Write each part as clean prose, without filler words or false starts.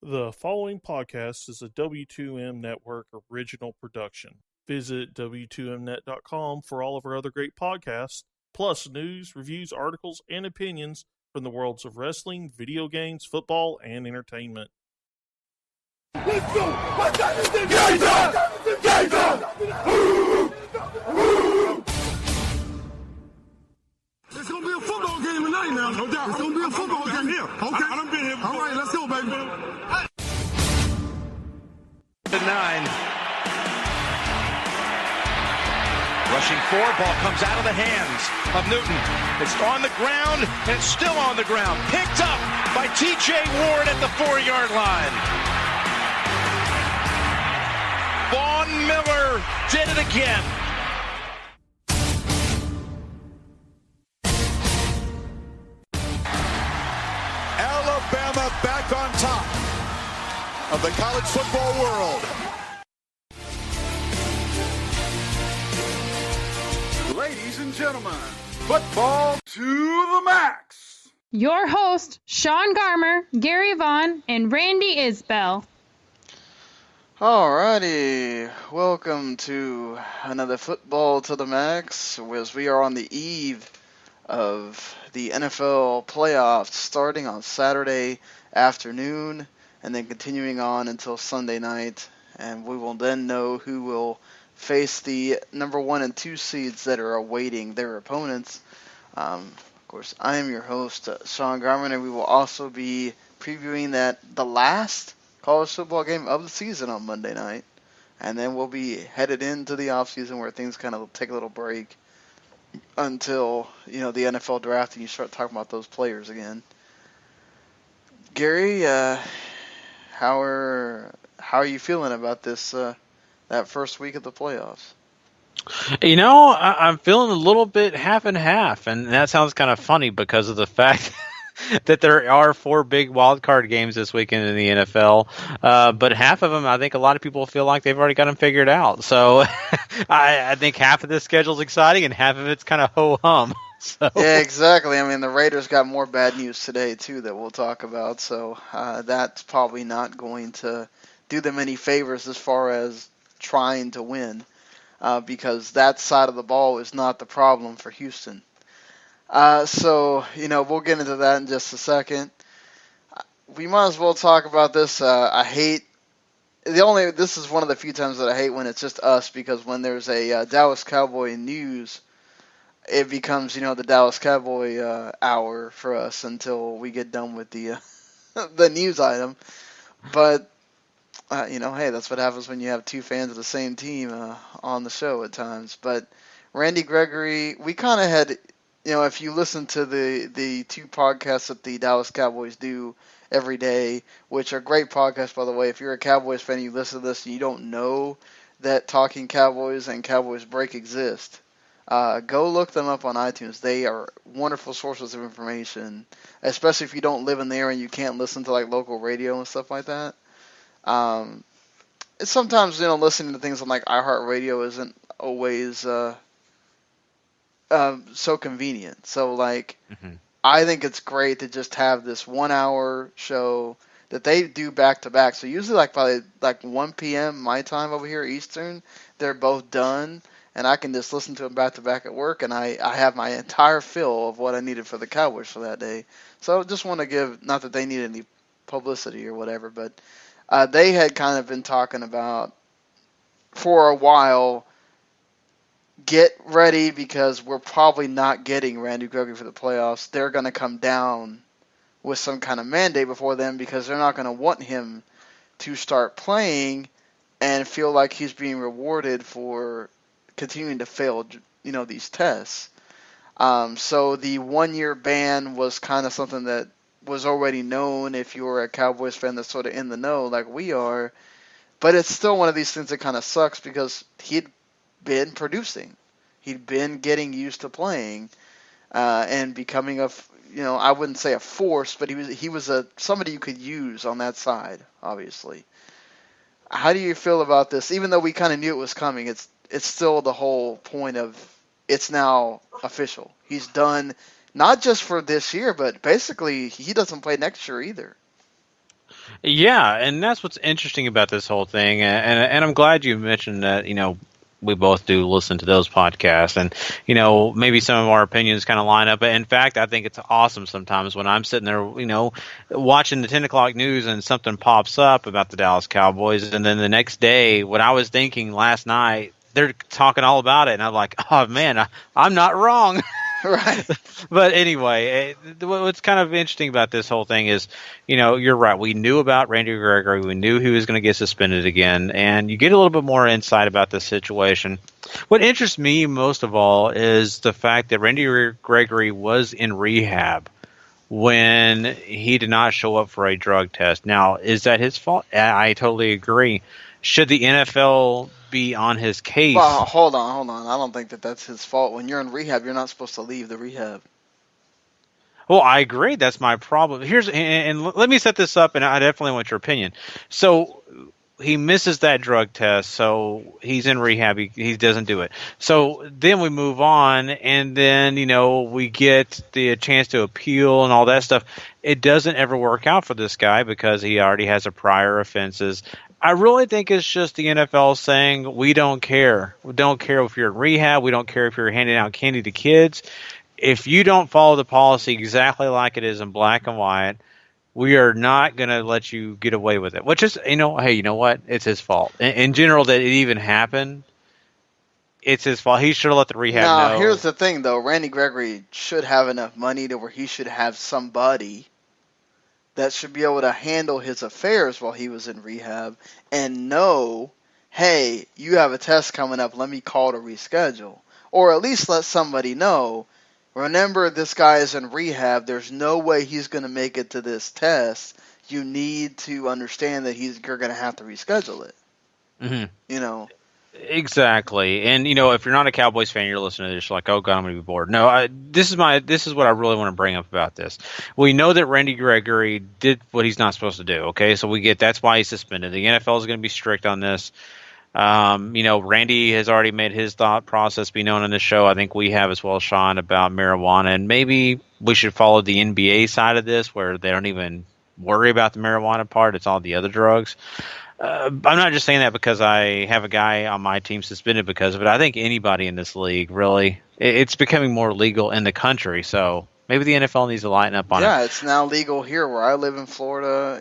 The following podcast is a W2M Network original production. Visit W2Mnet.com for all of our other great podcasts, plus news, reviews, articles, and opinions from the worlds of wrestling, video games, football, and entertainment. Let's go! What's that? It's gonna be a football game tonight now. No doubt. It's gonna be a football game. Here. Okay. I done been here before. All right, let's go, baby. 9. Rushing forward, ball comes out of the hands of Newton. It's on the ground, and it's still on the ground. Picked up by T.J. Ward at the 4-yard line. Vaughn Miller did it again. Alabama back on top of the college football world. Ladies and gentlemen, football to the max. Your host, Sean Garmer, Gary Vaughn, and Randy Isbell. Alrighty, welcome to another Football to the Max, as we are on the eve of the NFL playoffs starting on Saturday afternoon and then continuing on until Sunday night, and we will then know who will face the number 1 and 2 seeds that are awaiting their opponents. Of course, I am your host, Sean Garman, and we will also be previewing the last college football game of the season on Monday night, and then we'll be headed into the offseason where things kind of take a little break until, the NFL draft and you start talking about those players again. Gary, how are you feeling about this that first week of the playoffs? I'm feeling a little bit half and half, and that sounds kind of funny because of the fact that there are 4 big wild card games this weekend in the NFL, but half of them, I think a lot of people feel like they've already got them figured out. So I think half of this schedule is exciting and half of it's kind of ho-hum. So. Yeah, exactly. I mean, the Raiders got more bad news today, too, that we'll talk about. So that's probably not going to do them any favors as far as trying to win, because that side of the ball is not the problem for Houston. So we'll get into that in just a second. We might as well talk about this. This is one of the few times that I hate when it's just us, because when there's a Dallas Cowboy news, it becomes, the Dallas Cowboy hour for us until we get done with the the news item. But hey, that's what happens when you have 2 fans of the same team on the show at times. But Randy Gregory, we kind of had, if you listen to the 2 podcasts that the Dallas Cowboys do every day, which are great podcasts, by the way. If you're a Cowboys fan and you listen to this and you don't know that Talking Cowboys and Cowboys Break exist, go look them up on iTunes. They are wonderful sources of information, especially if you don't live in there and you can't listen to like local radio and stuff like that. It's sometimes, listening to things on like iHeartRadio isn't always so convenient. So I think it's great to just have this 1-hour show that they do back to back. So usually by 1 p.m. my time over here Eastern, they're both done, and I can just listen to them back to back at work, and I have my entire fill of what I needed for the Cowboys for that day. So just want to give, not that they need any publicity or whatever, but they had kind of been talking about for a while, get ready because we're probably not getting Randy Gregory for the playoffs. They're going to come down with some kind of mandate before then, because they're not going to want him to start playing and feel like he's being rewarded for continuing to fail, these tests. So the 1-year ban was kind of something that was already known if you were a Cowboys fan that's sort of in the know like we are. But it's still one of these things that kind of sucks because he'd been producing. He'd been getting used to playing and becoming I wouldn't say a force, but he was somebody you could use on that side, obviously. How do you feel about this? Even though we kind of knew it was coming, it's still the whole point of it's now official. He's done, not just for this year, but basically he doesn't play next year either. Yeah, and that's what's interesting about this whole thing. And I'm glad you mentioned that, we both do listen to those podcasts, and maybe some of our opinions kind of line up. In fact, I think it's awesome sometimes when I'm sitting there, watching the 10 o'clock news and something pops up about the Dallas Cowboys, and then the next day, what I was thinking last night, they're talking all about it, and I'm like, oh man, I'm not wrong. Right. But anyway, what's kind of interesting about this whole thing is, you're right. We knew about Randy Gregory. We knew he was going to get suspended again. And you get a little bit more insight about this situation. What interests me most of all is the fact that Randy Gregory was in rehab when he did not show up for a drug test. Now, is that his fault? I totally agree. Should the NFL be on his case? Well, hold on. I don't think that that's his fault. When you're in rehab, you're not supposed to leave the rehab. Well, I agree. That's my problem. And let me set this up, and I definitely want your opinion. So he misses that drug test, so he's in rehab. He doesn't do it. So then we move on, and then we get the chance to appeal and all that stuff. It doesn't ever work out for this guy because he already has a prior offenses. I really think it's just the NFL saying, we don't care. We don't care if you're in rehab. We don't care if you're handing out candy to kids. If you don't follow the policy exactly like it is in black and white, we are not going to let you get away with it. Which is, hey, you know what? It's his fault. In general, that it even happened, it's his fault. He should have let the rehab know. Now, here's the thing, though. Randy Gregory should have enough money to where he should have somebody that should be able to handle his affairs while he was in rehab and know, hey, you have a test coming up, let me call to reschedule. Or at least let somebody know, remember this guy is in rehab, there's no way he's going to make it to this test. You need to understand that you're going to have to reschedule it. Mm-hmm. Exactly. And, if you're not a Cowboys fan, you're listening to this, you're like, oh, God, I'm going to be bored. No, this is what I really want to bring up about this. We know that Randy Gregory did what he's not supposed to do, okay? So that's why he's suspended. The NFL is going to be strict on this. Randy has already made his thought process be known on this show. I think we have as well, Sean, about marijuana. And maybe we should follow the NBA side of this where they don't even worry about the marijuana part. It's all the other drugs. I'm not just saying that because I have a guy on my team suspended because of it. I think anybody in this league, really, it's becoming more legal in the country. So maybe the NFL needs to lighten up on it. Yeah, it's now legal here where I live in Florida,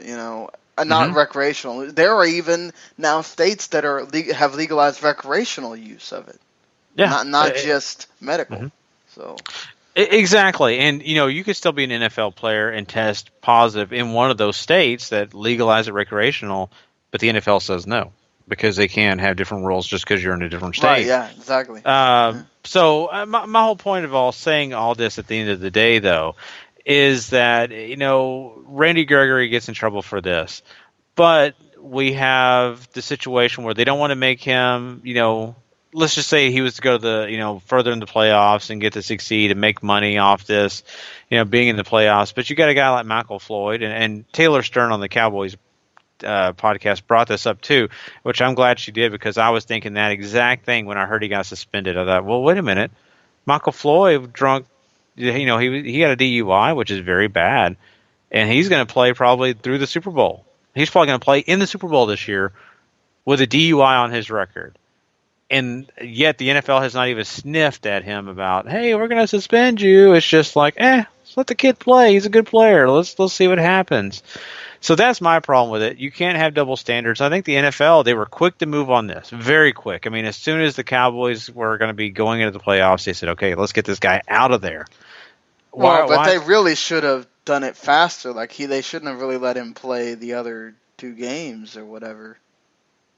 not recreational. There are even now states that have legalized recreational use of it. Yeah. Not just medical. Mm-hmm. So exactly. And, you could still be an NFL player and test positive in one of those states that legalize it recreational. But the NFL says no because they can't have different rules just because you're in a different state. Right, yeah, exactly. So my whole point of saying all this at the end of the day, though, is that, Randy Gregory gets in trouble for this. But we have the situation where they don't want to make him, let's just say he was to go to the, further in the playoffs and get to succeed and make money off this, being in the playoffs. But you got a guy like Michael Floyd and Taylor Stern on the Cowboys podcast brought this up too, which I'm glad she did because I was thinking that exact thing when I heard he got suspended. I thought, well, wait a minute, Michael Floyd drunk, he had a DUI, which is very bad, and he's going to play probably through the Super Bowl. He's probably going to play in the Super Bowl this year with a DUI on his record, and yet the NFL has not even sniffed at him about, hey, we're going to suspend you. It's just like, let's let the kid play. He's a good player. Let's see what happens. So that's my problem with it. You can't have double standards. I think the NFL, they were quick to move on this. Very quick. I mean, as soon as the Cowboys were going to be going into the playoffs, they said, okay, let's get this guy out of there. But they really should have done it faster. Like they shouldn't have really let him play the other 2 games or whatever,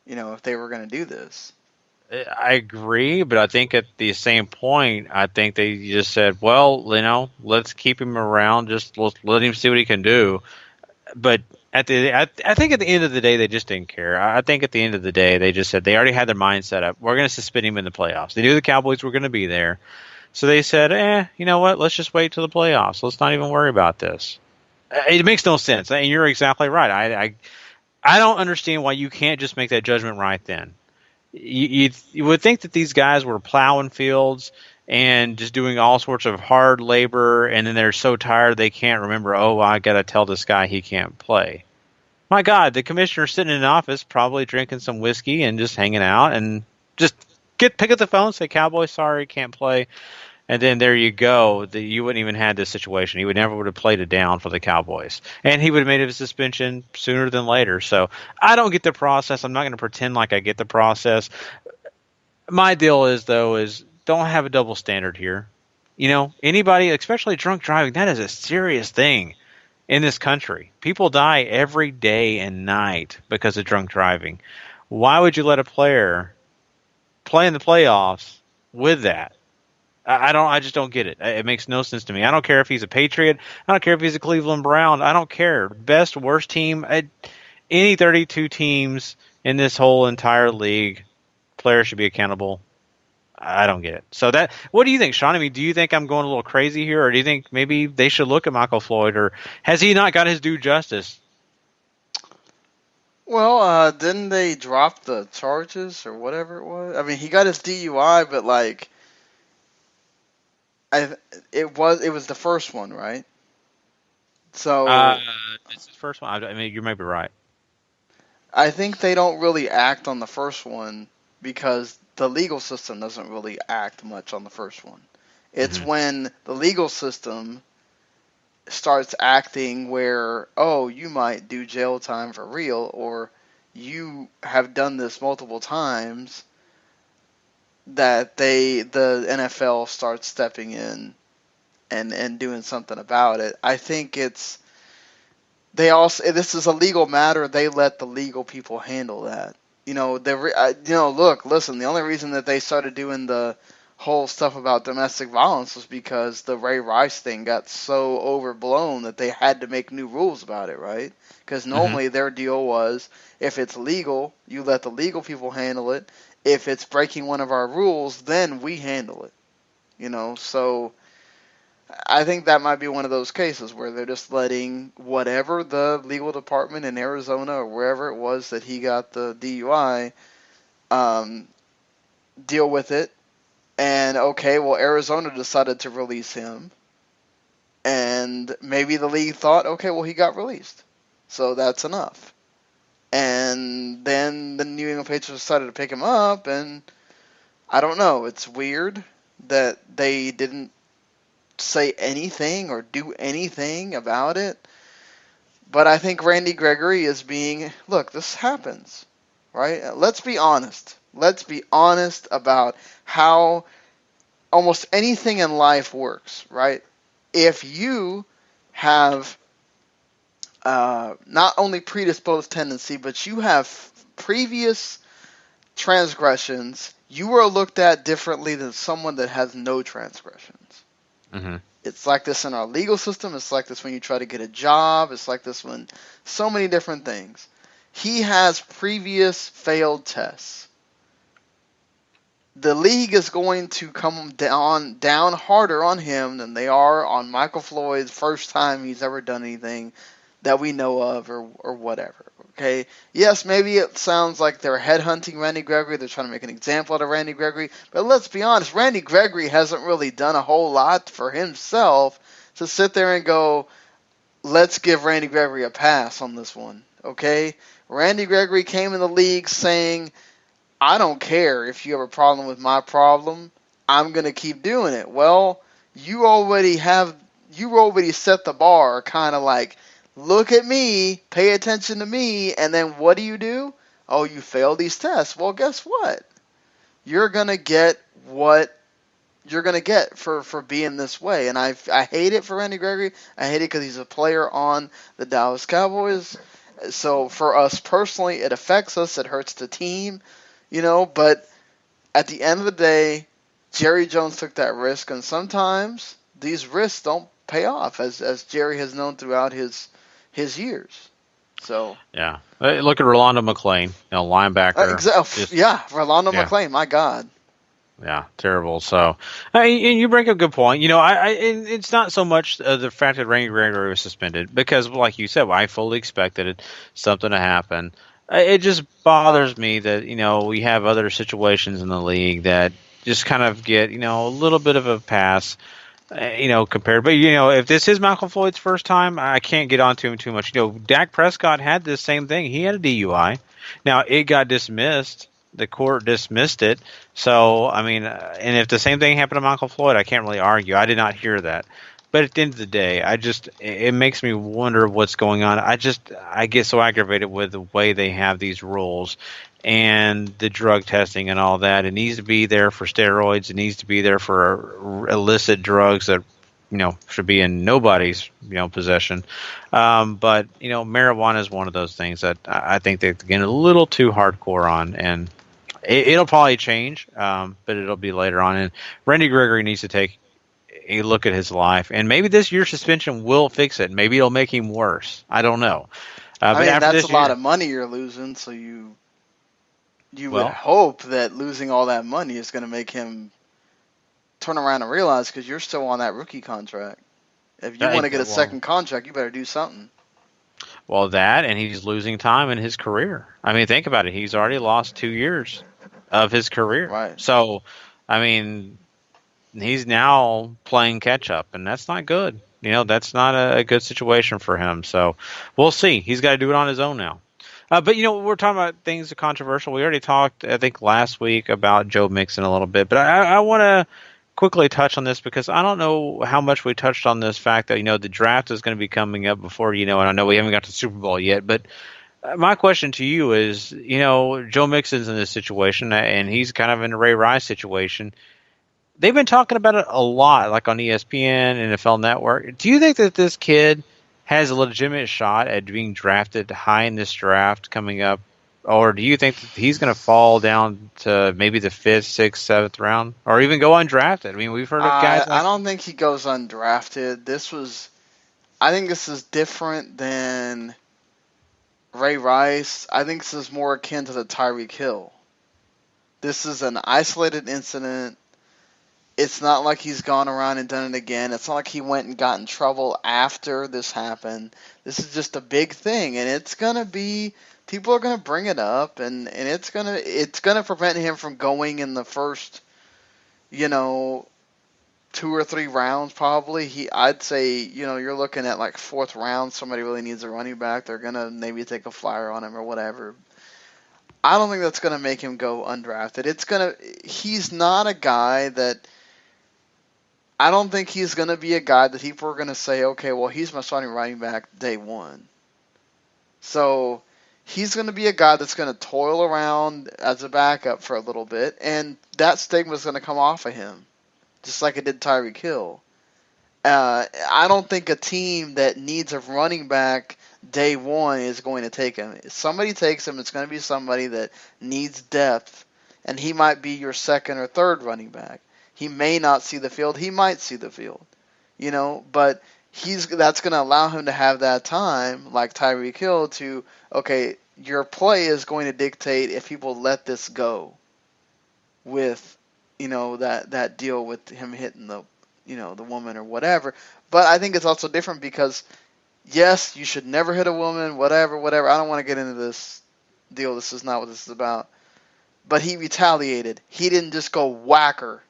if they were going to do this. I agree, but I think at the same point, I think they just said, well, let's keep him around. Just let him see what he can do. But I think at the end of the day, they just didn't care. I think at the end of the day, they just said they already had their mind set up. We're going to suspend him in the playoffs. They knew the Cowboys were going to be there. So they said, you know what? Let's just wait till the playoffs. Let's not even worry about this. It makes no sense. And you're exactly right. I don't understand why you can't just make that judgment right then. You would think that these guys were plowing fields and just doing all sorts of hard labor, and then they're so tired they can't remember, I got to tell this guy he can't play. My God, the commissioner's sitting in an office, probably drinking some whiskey and just hanging out, and just pick up the phone, say, "Cowboy, sorry, can't play," and then there you go. You wouldn't even had this situation. He would never would have played it down for the Cowboys, and he would have made a suspension sooner than later. So I don't get the process. I'm not going to pretend like I get the process. My deal is don't have a double standard here. Anybody, especially drunk driving, that is a serious thing in this country. People die every day and night because of drunk driving. Why would you let a player play in the playoffs with that? I just don't get it. It makes no sense to me. I don't care if he's a Patriot. I don't care if he's a Cleveland Brown. I don't care. Best, worst team. Any 32 teams in this whole entire league, players should be accountable. I don't get it. So what do you think, Sean? I mean, do you think I'm going a little crazy here, or do you think maybe they should look at Michael Floyd, or has he not got his due justice? Well, didn't they drop the charges or whatever it was? I mean, he got his DUI, but like, it was the first one, right? So it's his first one. I mean, you may be right. I think they don't really act on the first one because the legal system doesn't really act much on the first one. It's when the legal system starts acting where, oh, you might do jail time for real, or you have done this multiple times, that the NFL starts stepping in and doing something about it. I think this is a legal matter. They let the legal people handle that. Listen, the only reason that they started doing the whole stuff about domestic violence was because the Ray Rice thing got so overblown that they had to make new rules about it, right? Because normally their deal was, if it's legal, you let the legal people handle it. If it's breaking one of our rules, then we handle it. So I think that might be one of those cases where they're just letting whatever the legal department in Arizona or wherever it was that he got the DUI deal with it. And okay, well, Arizona decided to release him, and maybe the league thought, okay, well, he got released, so that's enough. And then the New England Patriots decided to pick him up, and I don't know. It's weird that they didn't say anything or do anything about it. But I think Randy Gregory is look, this happens, right? Let's be honest. Let's be honest about how almost anything in life works, right? If you have not only predisposed tendency, but you have previous transgressions, you are looked at differently than someone that has no transgressions. Mm-hmm. It's like this in our legal system. It's like this when you try to get a job. It's like this when so many different things. He has previous failed tests. The league is going to come down harder on him than they are on Michael Floyd's first time he's ever done anything that we know of or whatever. Okay? Yes, maybe it sounds like they're headhunting Randy Gregory. They're trying to make an example out of Randy Gregory. But let's be honest, Randy Gregory hasn't really done a whole lot for himself to sit there and go, let's give Randy Gregory a pass on this one. Okay? Randy Gregory came in the league saying, I don't care if you have a problem with my problem. I'm going to keep doing it. Well, you already set the bar, kind of like, look at me, pay attention to me, and then what do? Oh, you failed these tests. Well, guess what? You're going to get what you're going to get for being this way. And I hate it for Randy Gregory. I hate it because he's a player on the Dallas Cowboys. So for us personally, it affects us. It hurts the team. But at the end of the day, Jerry Jones took that risk, and sometimes these risks don't pay off, as Jerry has known throughout his years. So yeah, look at Rolando McClain, linebacker. Rolando McClain, my God. Yeah, terrible. So, and you bring up a good point. It's not so much the fact that Randy Gregory was suspended, because, like you said, I fully expected something to happen. It just bothers me that, we have other situations in the league that just kind of get, a little bit of a pass. compared. But, if this is Michael Floyd's first time, I can't get onto him too much. Dak Prescott had this same thing. He had a DUI. Now, it got dismissed. The court dismissed it. So, and if the same thing happened to Michael Floyd, I can't really argue. I did not hear that. But at the end of the day, it makes me wonder what's going on. I get so aggravated with the way they have these rules and the drug testing and all that. It needs to be there for steroids. It needs to be there for illicit drugs that, should be in nobody's, possession. But marijuana is one of those things that I think they're getting a little too hardcore on, and it'll probably change, but it'll be later on. And Randy Gregory needs to take a look at his life, and maybe this year's suspension will fix it. Maybe it'll make him worse. I don't know. But that's a lot of money you're losing, so you would hope that losing all that money is going to make him turn around and realize, because you're still on that rookie contract. If you want to get a second contract, you better do something. Well, that, and he's losing time in his career. Think about it. He's already lost 2 years of his career. Right. So, he's now playing catch up, and that's not good. That's not a good situation for him. So we'll see. He's got to do it on his own now. But, we're talking about things that are controversial. We already talked, I think, last week about Joe Mixon a little bit. But I want to quickly touch on this, because I don't know how much we touched on this fact that, the draft is going to be coming up before, and I know we haven't got to the Super Bowl yet. But my question to you is, Joe Mixon's in this situation, and he's kind of in a Ray Rice situation. They've been talking about it a lot, like on ESPN, NFL Network. Do you think that this kid has a legitimate shot at being drafted high in this draft coming up? Or do you think that he's going to fall down to maybe the 5th, 6th, 7th round? Or even go undrafted? We've heard of guys I don't think he goes undrafted. I think this is different than Ray Rice. I think this is more akin to the Tyreek Hill. This is an isolated incident. It's not like he's gone around and done it again. It's not like he went and got in trouble after this happened. This is just a big thing, and it's gonna be, people are gonna bring it up, and it's gonna prevent him from going in the first, 2 or 3 rounds probably. I'd say, you're looking at like 4th round. Somebody really needs a running back. They're gonna maybe take a flyer on him or whatever. I don't think that's gonna make him go undrafted. He's not a guy that. I don't think he's going to be a guy that people are going to say, okay, well, he's my starting running back day one. So he's going to be a guy that's going to toil around as a backup for a little bit, and that stigma is going to come off of him, just like it did Tyreek Hill. I don't think a team that needs a running back day one is going to take him. If somebody takes him, it's going to be somebody that needs depth, and he might be your 2nd or 3rd running back. He may not see the field. He might see the field, but that's going to allow him to have that time, like Tyreek Hill, to, okay, your play is going to dictate if people let this go with, that deal with him hitting the woman or whatever. But I think it's also different because, yes, you should never hit a woman, whatever. I don't want to get into this deal. This is not what this is about. But he retaliated. He didn't just go whack her.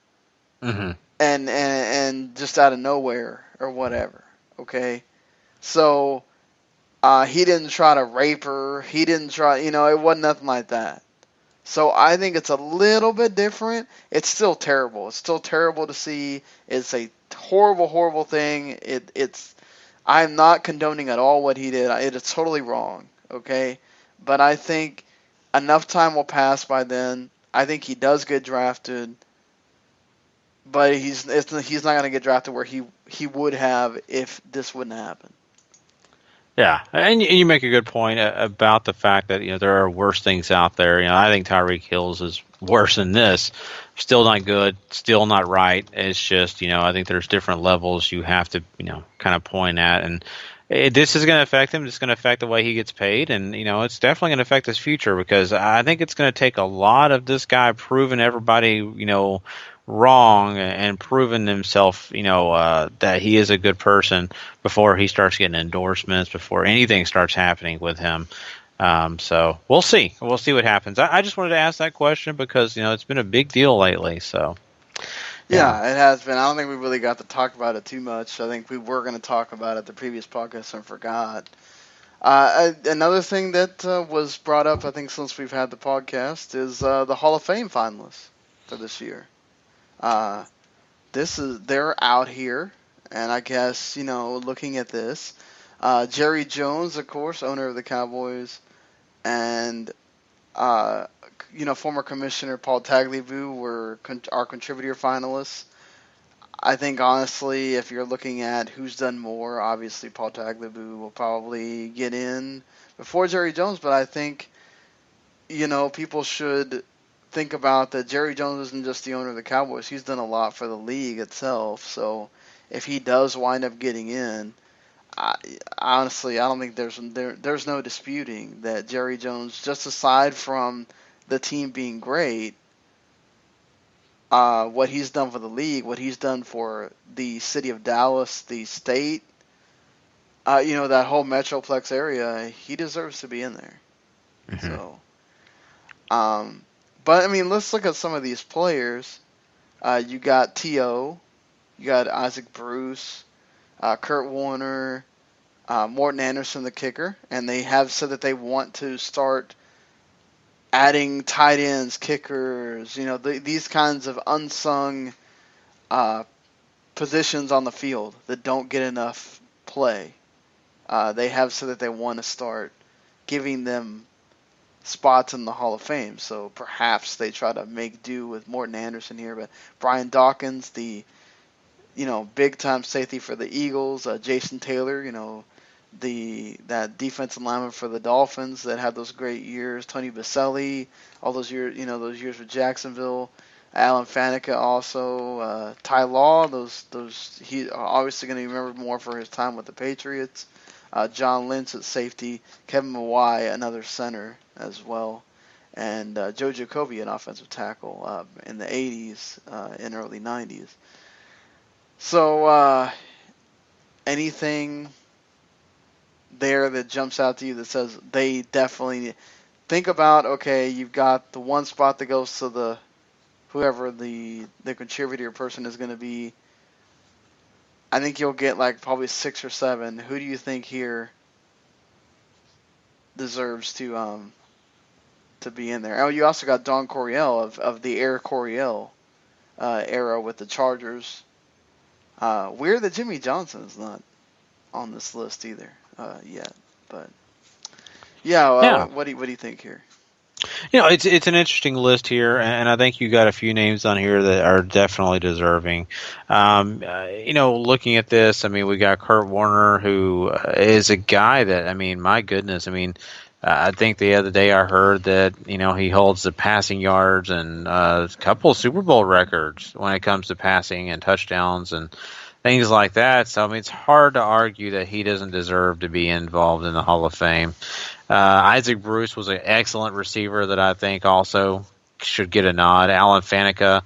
Mm-hmm. And just out of nowhere or whatever, okay? So he didn't try to rape her. He didn't try, it wasn't nothing like that. So I think it's a little bit different. It's still terrible. It's still terrible to see. It's a horrible, horrible thing. I'm not condoning at all what he did. It is totally wrong, okay? But I think enough time will pass by then. I think he does get drafted. But he's not going to get drafted where he would have if this wouldn't happen. Yeah, and you make a good point about the fact that there are worse things out there. I think Tyreek Hill's is worse than this. Still not good. Still not right. It's just I think there's different levels you have to kind of point at, and this is going to affect him. It's going to affect the way he gets paid, and it's definitely going to affect his future, because I think it's going to take a lot of this guy proving everybody wrong and proven himself, that he is a good person before he starts getting endorsements, before anything starts happening with him. So we'll see. We'll see what happens. I just wanted to ask that question because, it's been a big deal lately. So Yeah, it has been. I don't think we really got to talk about it too much. I think we were going to talk about it the previous podcast and forgot. Another thing that was brought up, I think, since we've had the podcast is the Hall of Fame finalists for this year. They're out here, and I guess, looking at this, Jerry Jones, of course, owner of the Cowboys, and former Commissioner Paul Tagliabue are contributor finalists. I think, honestly, if you're looking at who's done more, obviously Paul Tagliabue will probably get in before Jerry Jones, but I think, people should think about that Jerry Jones isn't just the owner of the Cowboys. He's done a lot for the league itself, so if he does wind up getting in, honestly, I don't think there's no disputing that Jerry Jones, just aside from the team being great, what he's done for the league, what he's done for the city of Dallas, the state, that whole Metroplex area, he deserves to be in there. Mm-hmm. So, but I mean, let's look at some of these players. You got T.O., you got Isaac Bruce, Kurt Warner, Morton Anderson, the kicker, and they have said that they want to start adding tight ends, kickers, these kinds of unsung positions on the field that don't get enough play. They have said that they want to start giving them spots in the Hall of Fame. So perhaps they try to make do with Morton Anderson here. But Brian Dawkins, the big-time safety for the Eagles, Jason Taylor, that defensive lineman for the Dolphins that had those great years, Tony Baselli, all those years, those years with Jacksonville, Alan Faneca also, Ty Law, he obviously going to be remembered more for his time with the Patriots, John Lynch at safety, Kevin Mawai, another center as well, and Joe Jacoby, an offensive tackle in the 80s and early 90s. So anything there that jumps out to you that says they definitely think about, okay, you've got the one spot that goes to whoever the contributor person is going to be. I think you'll get like probably 6 or 7. Who do you think here deserves to be in there? Oh, you also got Don Coryell of the Air Coryell era with the Chargers. Weird that Jimmy Johnson is not on this list either yet, but what do you think here? It's an interesting list here, and I think you got a few names on here that are definitely deserving. Looking at this, we got Kurt Warner, who is a guy that, my goodness, I think the other day I heard that, he holds the passing yards and a couple of Super Bowl records when it comes to passing and touchdowns and things like that. So, it's hard to argue that he doesn't deserve to be involved in the Hall of Fame. Isaac Bruce was an excellent receiver that I think also should get a nod. Alan Faneca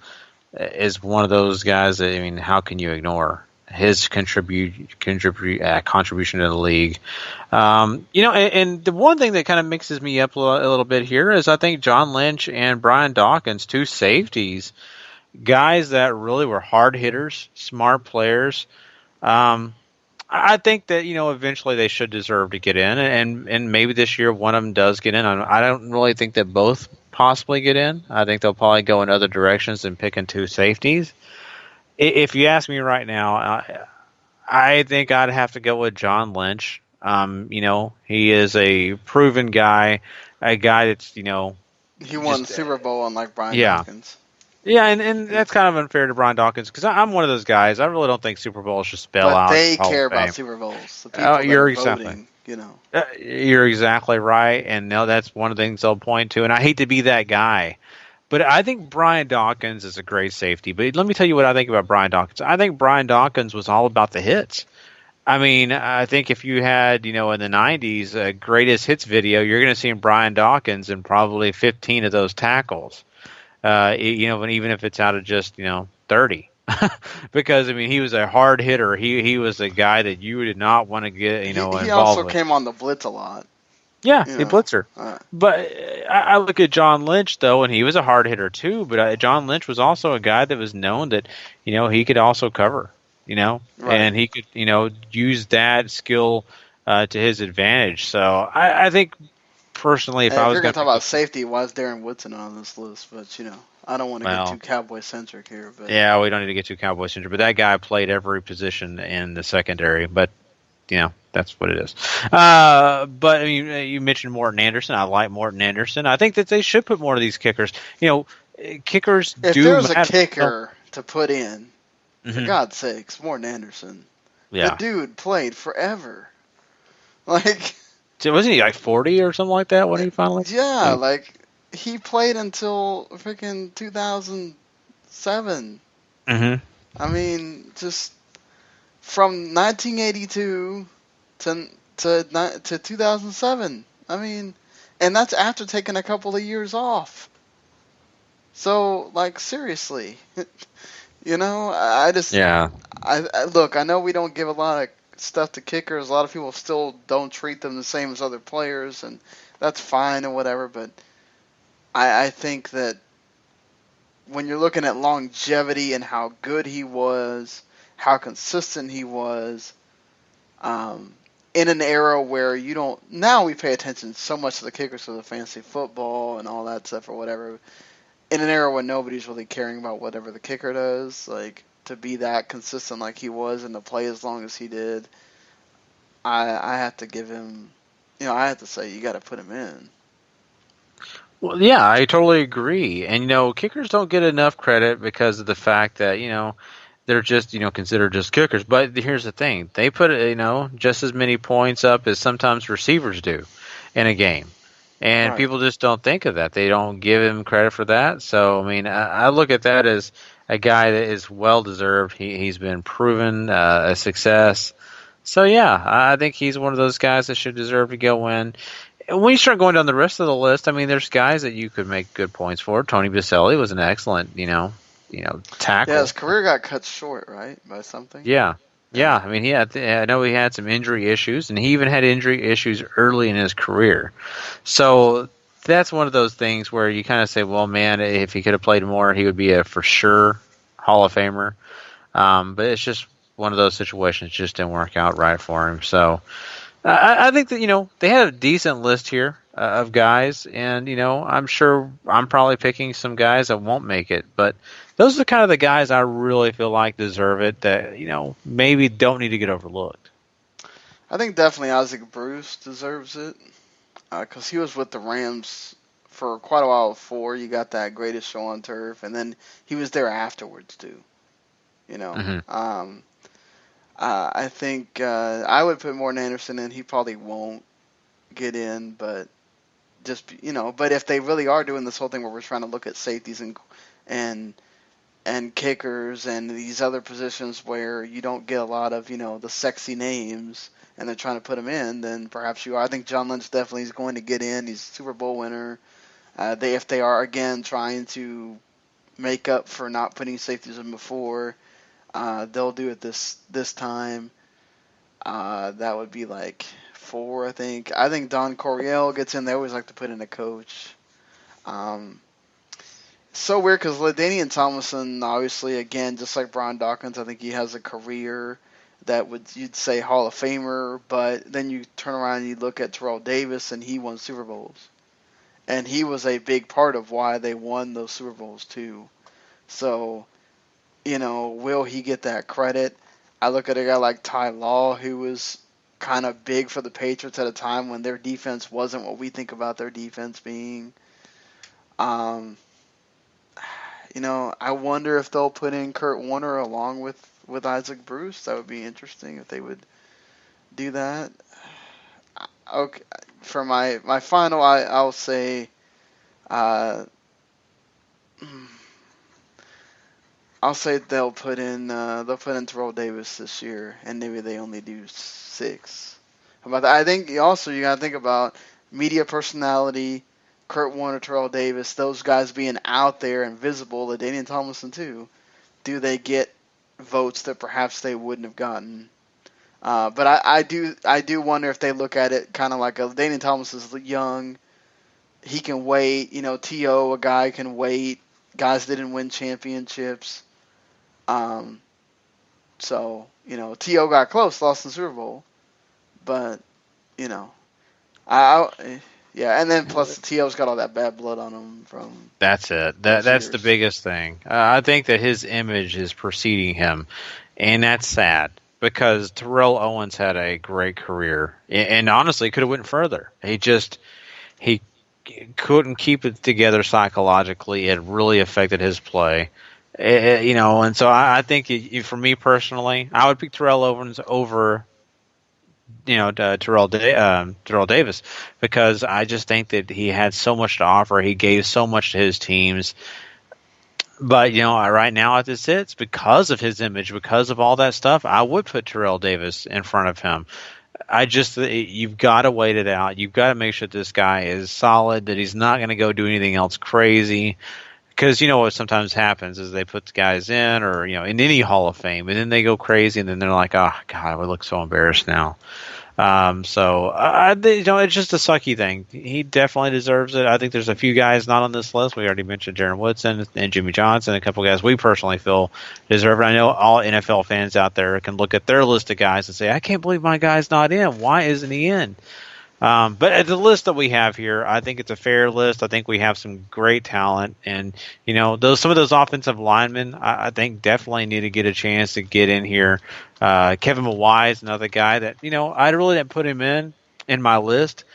is one of those guys that, how can you ignore his contribution to the league? And the one thing that kind of mixes me up a little bit here is I think John Lynch and Brian Dawkins, two safeties, guys that really were hard hitters, smart players. I think that, eventually they should deserve to get in, and maybe this year one of them does get in. I don't really think that both possibly get in. I think they'll probably go in other directions than picking two safeties. If you ask me right now, I think I'd have to go with John Lynch. He is a proven guy, a guy that's, he won the Super Bowl unlike Brian Dawkins. Yeah, and that's kind of unfair to Brian Dawkins because I'm one of those guys. I really don't think Super Bowls should spell out. But they care about Super Bowls. The people you're voting, You're exactly right, and that's one of the things they'll point to. And I hate to be that guy, but I think Brian Dawkins is a great safety. But let me tell you what I think about Brian Dawkins. I think Brian Dawkins was all about the hits. I think if you had, in the 90s, a greatest hits video, you're going to see Brian Dawkins in probably 15 of those tackles. Even if it's out of just 30, because he was a hard hitter. He was a guy that you did not want to get He also came on the blitz a lot. Yeah, You a know, blitzer. But I look at John Lynch, though, and he was a hard hitter, too. But John Lynch was also a guy that was known that, he could also cover, right. and he could, use that skill to his advantage. So I think, personally, if Hey, I if was you're going gonna to talk pick about safety, why is Darren Woodson on this list? But I don't want to get too well, Cowboy centric here. But yeah, we don't need to get too Cowboy centric, but that guy played every position in the secondary. But that's what it is. But I mean, you mentioned Morton Anderson. I like Morton Anderson. I think that they should put more of these kickers. Kickers if do there's a matter. kicker to put in, for Mm-hmm. God's sakes, Morton Anderson. The Yeah. dude played forever. Like, So wasn't he like 40 or something like that when he finally? yeah, like he played until freaking 2007. Mm-hmm. I mean, just from 1982 to 2007. I mean, and that's after taking a couple of years off. So, like, seriously, I just, Yeah. I look. I know we don't give a lot of stuff to kickers. A lot of people still don't treat them the same as other players, and that's fine and whatever. But I think that when you're looking at longevity and how good he was, how consistent he was, in an era where you don't, now we pay attention so much to the kickers for the fantasy football and all that stuff or whatever. In an era when nobody's really caring about whatever the kicker does, like, to be that consistent like he was and to play as long as he did, I have to give him, I have to say you got to put him in. Well, yeah, I totally agree. And kickers don't get enough credit because of the fact that they're just considered just kickers. But here's the thing: they put just as many points up as sometimes receivers do in a game. And Right. people just don't think of that. They don't give him credit for that. So, I mean, I look at that as a guy that is well deserved. He's been proven a success. So, yeah, I think he's one of those guys that should deserve to go in. And when you start going down the rest of the list, I mean, there's guys that you could make good points for. Tony Baselli was an excellent, tackle. Yeah, his career got cut short, right, by something. Yeah. Yeah, I mean, I know he had some injury issues, and he even had injury issues early in his career. So that's one of those things where you kind of say, well, man, if he could have played more, he would be a for sure Hall of Famer. But it's just one of those situations. It just didn't work out right for him. So I think that, they had a decent list here of guys, and, I'm sure I'm probably picking some guys that won't make it, but those are kind of the guys I really feel like deserve it that, maybe don't need to get overlooked. I think definitely Isaac Bruce deserves it because he was with the Rams for quite a while before you got that greatest show on turf, and then he was there afterwards too. Mm-hmm. I think I would put Morton Anderson in. He probably won't get in, but but if they really are doing this whole thing where we're trying to look at safeties and kickers and these other positions where you don't get a lot of the sexy names, and they're trying to put him in, then perhaps you are. I think John Lynch definitely is going to get in. He's a Super Bowl winner. If they are again trying to make up for not putting safeties in before, they'll do it this time. That would be like 4, I think. I think Don Coryell gets in. They always like to put in a coach. So weird because LaDainian Tomlinson, obviously, again, just like Brian Dawkins, I think he has a career that you'd say Hall of Famer, but then you turn around and you look at Terrell Davis, and he won Super Bowls. And he was a big part of why they won those Super Bowls, too. So, will he get that credit? I look at a guy like Ty Law, who was kind of big for the Patriots at a time when their defense wasn't what we think about their defense being. I wonder if they'll put in Kurt Warner along with Isaac Bruce. That would be interesting if they would do that. Okay, for my final, I'll say, I'll say they'll put in Terrell Davis this year, and maybe they only do 6. How about that? I think also you got to think about media personality. Kurt Warner, Terrell Davis, those guys being out there and visible, LaDainian Tomlinson too, do they get votes that perhaps they wouldn't have gotten But I do wonder if they look at it kind of like Daniel Thomas is young. He can wait. T.O., a guy can wait. Guys didn't win championships. So, T.O. got close, lost the Super Bowl. But, yeah, and then plus T.O.'s got all that bad blood on him from. That's it. That's the biggest thing. I think that his image is preceding him, and that's sad because Terrell Owens had a great career, and honestly could have went further. He couldn't keep it together psychologically. It really affected his play. And so I think for me personally, I would pick Terrell Owens over, Terrell Davis, because I just think that he had so much to offer. He gave so much to his teams. But, right now as it sits, because of his image, because of all that stuff, I would put Terrell Davis in front of him. You've got to wait it out. You've got to make sure this guy is solid, that he's not going to go do anything else crazy. Because what sometimes happens is they put the guys in, or in any Hall of Fame, and then they go crazy, and then they're like, "Oh God, we look so embarrassed now." So it's just a sucky thing. He definitely deserves it. I think there's a few guys not on this list. We already mentioned Jaron Woodson and Jimmy Johnson, a couple guys we personally feel deserve it. I know all NFL fans out there can look at their list of guys and say, "I can't believe my guy's not in. Why isn't he in?" But the list that we have here, I think it's a fair list. I think we have some great talent, and some of those offensive linemen, I think definitely need to get a chance to get in here. Kevin Mawai is another guy that I really didn't put him in my list,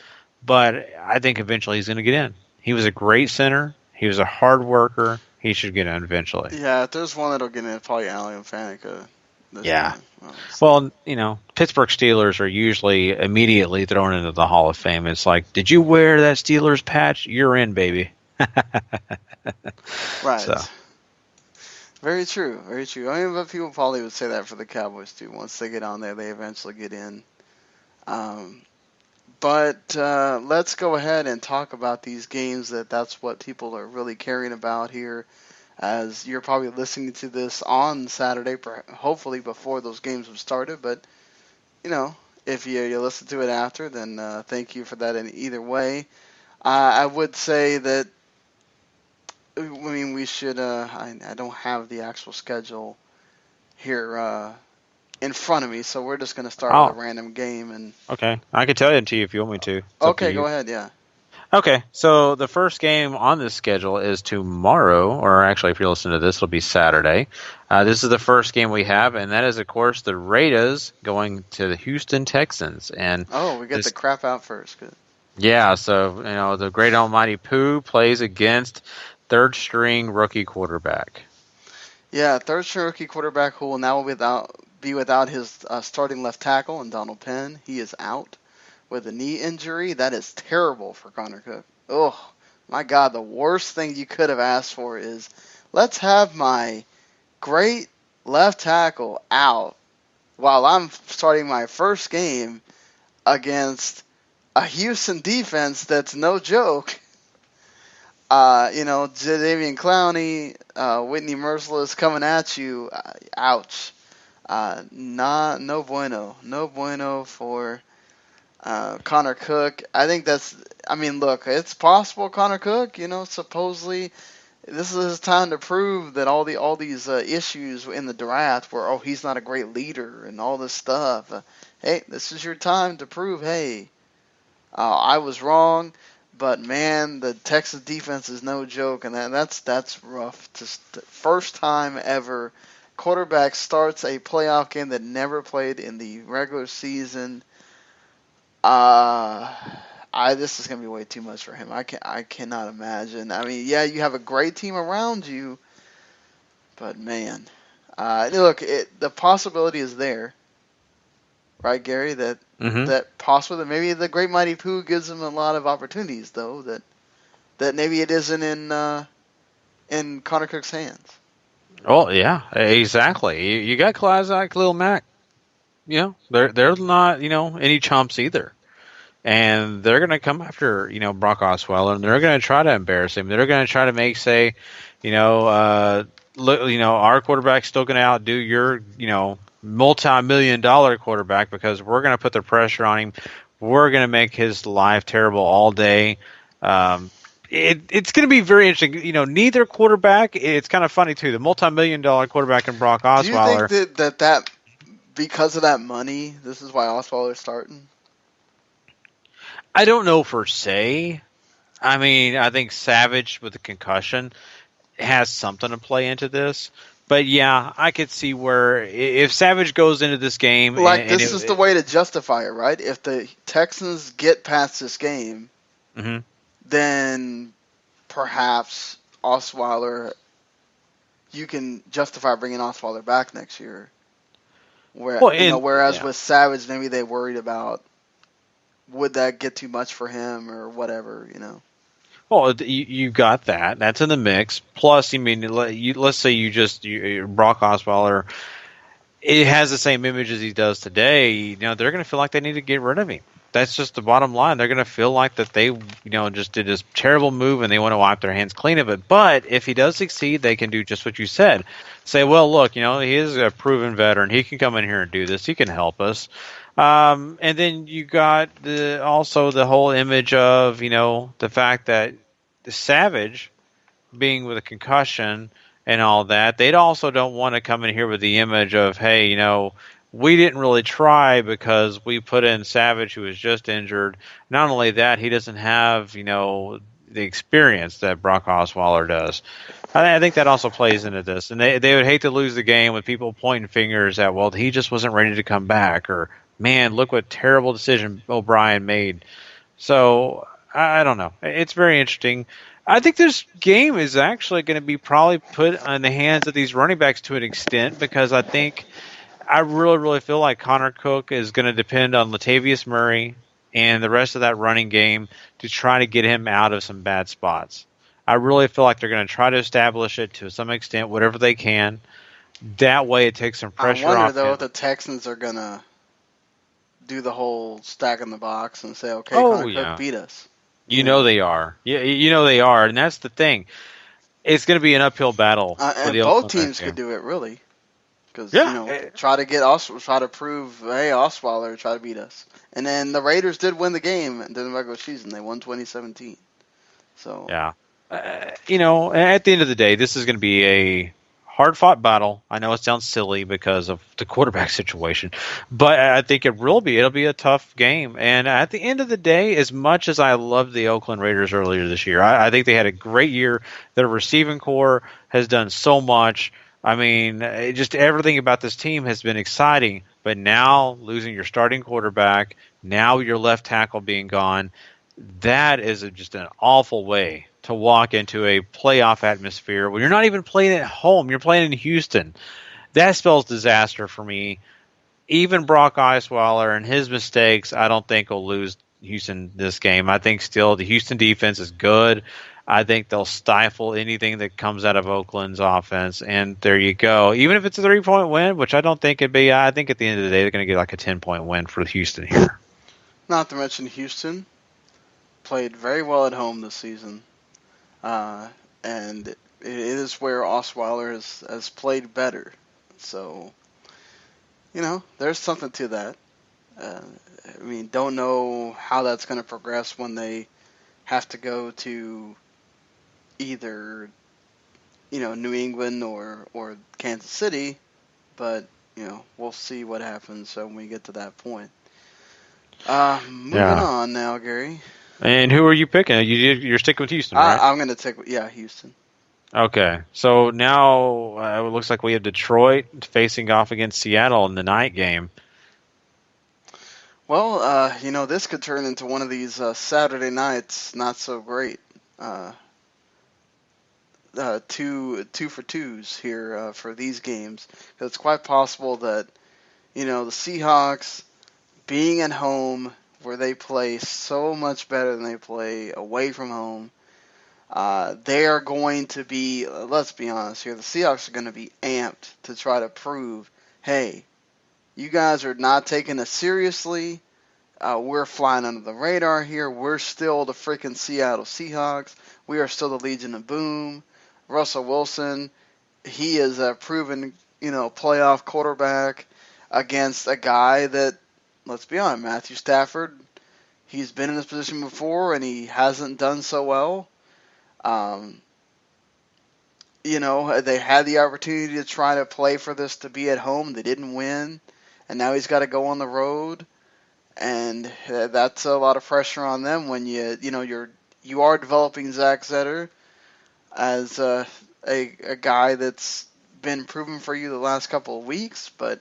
but I think eventually he's going to get in. He was a great center. He was a hard worker. He should get in eventually. Yeah, if there's one that'll get in, it's probably Alan Faneca. Yeah. Well, Pittsburgh Steelers are usually immediately thrown into the Hall of Fame. It's like, did you wear that Steelers patch? You're in, baby. Right. So. Very true. Very true. I mean, but people probably would say that for the Cowboys, too. Once they get on there, they eventually get in. But let's go ahead and talk about these games. That's what people are really caring about here. As you're probably listening to this on Saturday, hopefully before those games have started. But, if you listen to it after, then thank you for that in either way. I would say that, we should, I don't have the actual schedule here in front of me, so we're just going to start with a random game. Okay, I can tell it to you if you want me to. Okay, go ahead, yeah. Okay, so the first game on this schedule is tomorrow, or actually if you're listening to this, it'll be Saturday. This is the first game we have, and that is, of course, the Raiders going to the Houston Texans. And we get the crap out first. Good. Yeah, so, the great almighty Pooh plays against third-string rookie quarterback. Yeah, third-string rookie quarterback who will now be without his starting left tackle, and Donald Penn. He is out with a knee injury. That is terrible for Connor Cook. Oh, my God, the worst thing you could have asked for is, let's have my great left tackle out while I'm starting my first game against a Houston defense that's no joke. Jadeveon Clowney, Whitney Merciless coming at you. Ouch. No bueno. No bueno for Connor Cook. I think look, it's possible Connor Cook, supposedly this is his time to prove that all these issues in the draft where, he's not a great leader and all this stuff. Hey, this is your time to prove, hey, I was wrong, but man, the Texas defense is no joke, and that's rough. Just first time ever quarterback starts a playoff game that never played in the regular season. This is gonna be way too much for him. I cannot imagine. I mean, yeah, you have a great team around you, but man, look, the possibility is there, right, Gary? That possible that maybe the great mighty Pooh gives him a lot of opportunities, though that maybe it isn't in Connor Cook's hands. Oh yeah, exactly. You got guys like Lil Mac. They're not any chumps either. And they're going to come after, Brock Osweiler, and they're going to try to embarrass him. They're going to try to look, our quarterback's still going to outdo your, multi-million-dollar quarterback because we're going to put the pressure on him. We're going to make his life terrible all day. It's going to be very interesting. Neither quarterback. It's kind of funny too. The multi-million-dollar quarterback in Brock Osweiler. Do you think that because of that money, this is why Osweiler's starting? I don't know per se. I mean, I think Savage with the concussion has something to play into this. But yeah, I could see where if Savage goes into this game, this is the way to justify it, right? If the Texans get past this game, then perhaps Osweiler, you can justify bringing Osweiler back next year. Whereas with Savage, maybe they worried about would that get too much for him or whatever, Well, you got that. That's in the mix. Plus, let's say Brock Osweiler, it has the same image as he does today. They're going to feel like they need to get rid of him. That's just the bottom line. They're going to feel like that they, just did this terrible move and they want to wipe their hands clean of it. But if he does succeed, they can do just what you said. Say, well, look, he is a proven veteran. He can come in here and do this. He can help us. And then you got also the whole image of, the fact that the Savage being with a concussion and all that, they also don't want to come in here with the image of, hey, we didn't really try because we put in Savage who was just injured. Not only that, he doesn't have, the experience that Brock Osweiler does. I think that also plays into this. And they would hate to lose the game with people pointing fingers at, well, he just wasn't ready to come back, or man, look what terrible decision O'Brien made. So, I don't know. It's very interesting. I think this game is actually going to be probably put in the hands of these running backs to an extent because I really, really feel like Connor Cook is going to depend on Latavius Murray and the rest of that running game to try to get him out of some bad spots. I really feel like they're going to try to establish it to some extent, whatever they can. That way it takes some pressure off. I wonder, though, if the Texans are going to do the whole stack in the box and say, okay, Connor Cook beat us. They are. They are, and that's the thing. It's going to be an uphill battle. And both teams could do it, really. Because, try to prove, hey, Osweiler, try to beat us. And then the Raiders did win the game in the regular season. They won 2017. So. Yeah. At the end of the day, this is going to be a hard-fought battle. I know it sounds silly because of the quarterback situation, but I think it'll be a tough game. And at the end of the day, as much as I loved the Oakland Raiders earlier this year, I think they had a great year. Their receiving core has done so much. I mean, just everything about this team has been exciting. But now losing your starting quarterback, now your left tackle being gone, that is just an awful way to walk into a playoff atmosphere when you're not even playing at home. You're playing in Houston. That spells disaster for me. Even Brock Osweiler and his mistakes, I don't think will lose Houston this game. I think still the Houston defense is good. I think they'll stifle anything that comes out of Oakland's offense, and there you go. Even if it's a 3-point win, which I don't think it'd be, I think at the end of the day they're going to get like a 10-point win for Houston here. Not to mention Houston played very well at home this season. And it is where Osweiler has played better. So, there's something to that. Don't know how that's going to progress when they have to go to either, New England or Kansas City. But, we'll see what happens when we get to that point. Moving on now, Gary. And who are you picking? You're sticking with Houston, right? I'm going to take Houston. Okay, so now it looks like we have Detroit facing off against Seattle in the night game. Well, this could turn into one of these Saturday nights not so great. 2 for 2s here for these games. It's quite possible that, the Seahawks being at home, where they play so much better than they play away from home, they are going to be, let's be honest here, the Seahawks are going to be amped to try to prove, hey, you guys are not taking us seriously. We're flying under the radar here. We're still the freaking Seattle Seahawks. We are still the Legion of Boom. Russell Wilson, he is a proven, playoff quarterback. against a guy that, let's be honest, Matthew Stafford, he's been in this position before and he hasn't done so well. They had the opportunity to try to play for this to be at home. They didn't win, and now he's got to go on the road, and that's a lot of pressure on them when you are developing Zach Zetter as a guy that's been proven for you the last couple of weeks, but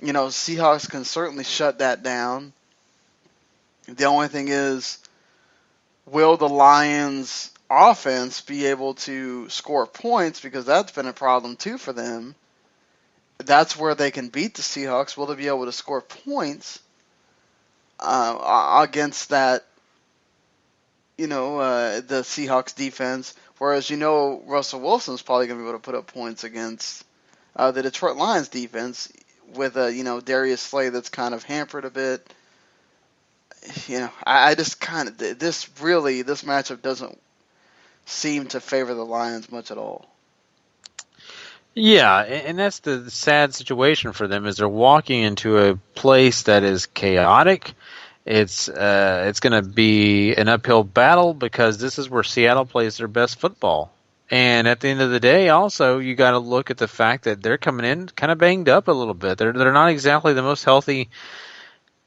Seahawks can certainly shut that down. The only thing is, will the Lions offense be able to score points? Because that's been a problem too for them. That's where they can beat the Seahawks. Will they be able to score points against that, the Seahawks defense? Whereas, Russell Wilson's probably going to be able to put up points against the Detroit Lions defense with Darius Slay that's kind of hampered a bit. I just kind of this matchup doesn't seem to favor the Lions much at all. Yeah, and that's the sad situation for them, is they're walking into a place that is chaotic. It's going to be an uphill battle because this is where Seattle plays their best football. And at the end of the day, also, you got to look at the fact that they're coming in kind of banged up a little bit. They're not exactly the most healthy